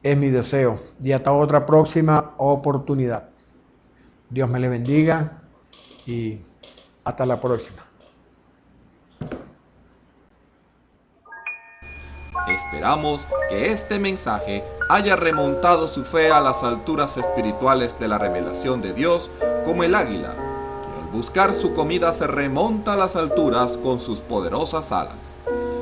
Es mi deseo. Y hasta otra próxima oportunidad. Dios me le bendiga y hasta la próxima. Esperamos que este mensaje haya remontado su fe a las alturas espirituales de la revelación de Dios, como el águila, que al buscar su comida se remonta a las alturas con sus poderosas alas.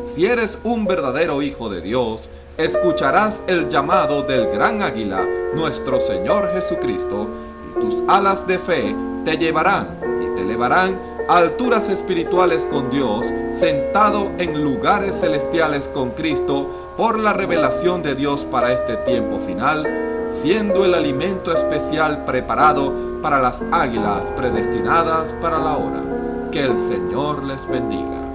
Si eres un verdadero hijo de Dios, escucharás el llamado del gran águila, nuestro Señor Jesucristo, y tus alas de fe te llevarán y te elevarán alturas espirituales con Dios, sentado en lugares celestiales con Cristo, por la revelación de Dios para este tiempo final, siendo el alimento especial preparado para las águilas predestinadas para la hora. Que el Señor les bendiga.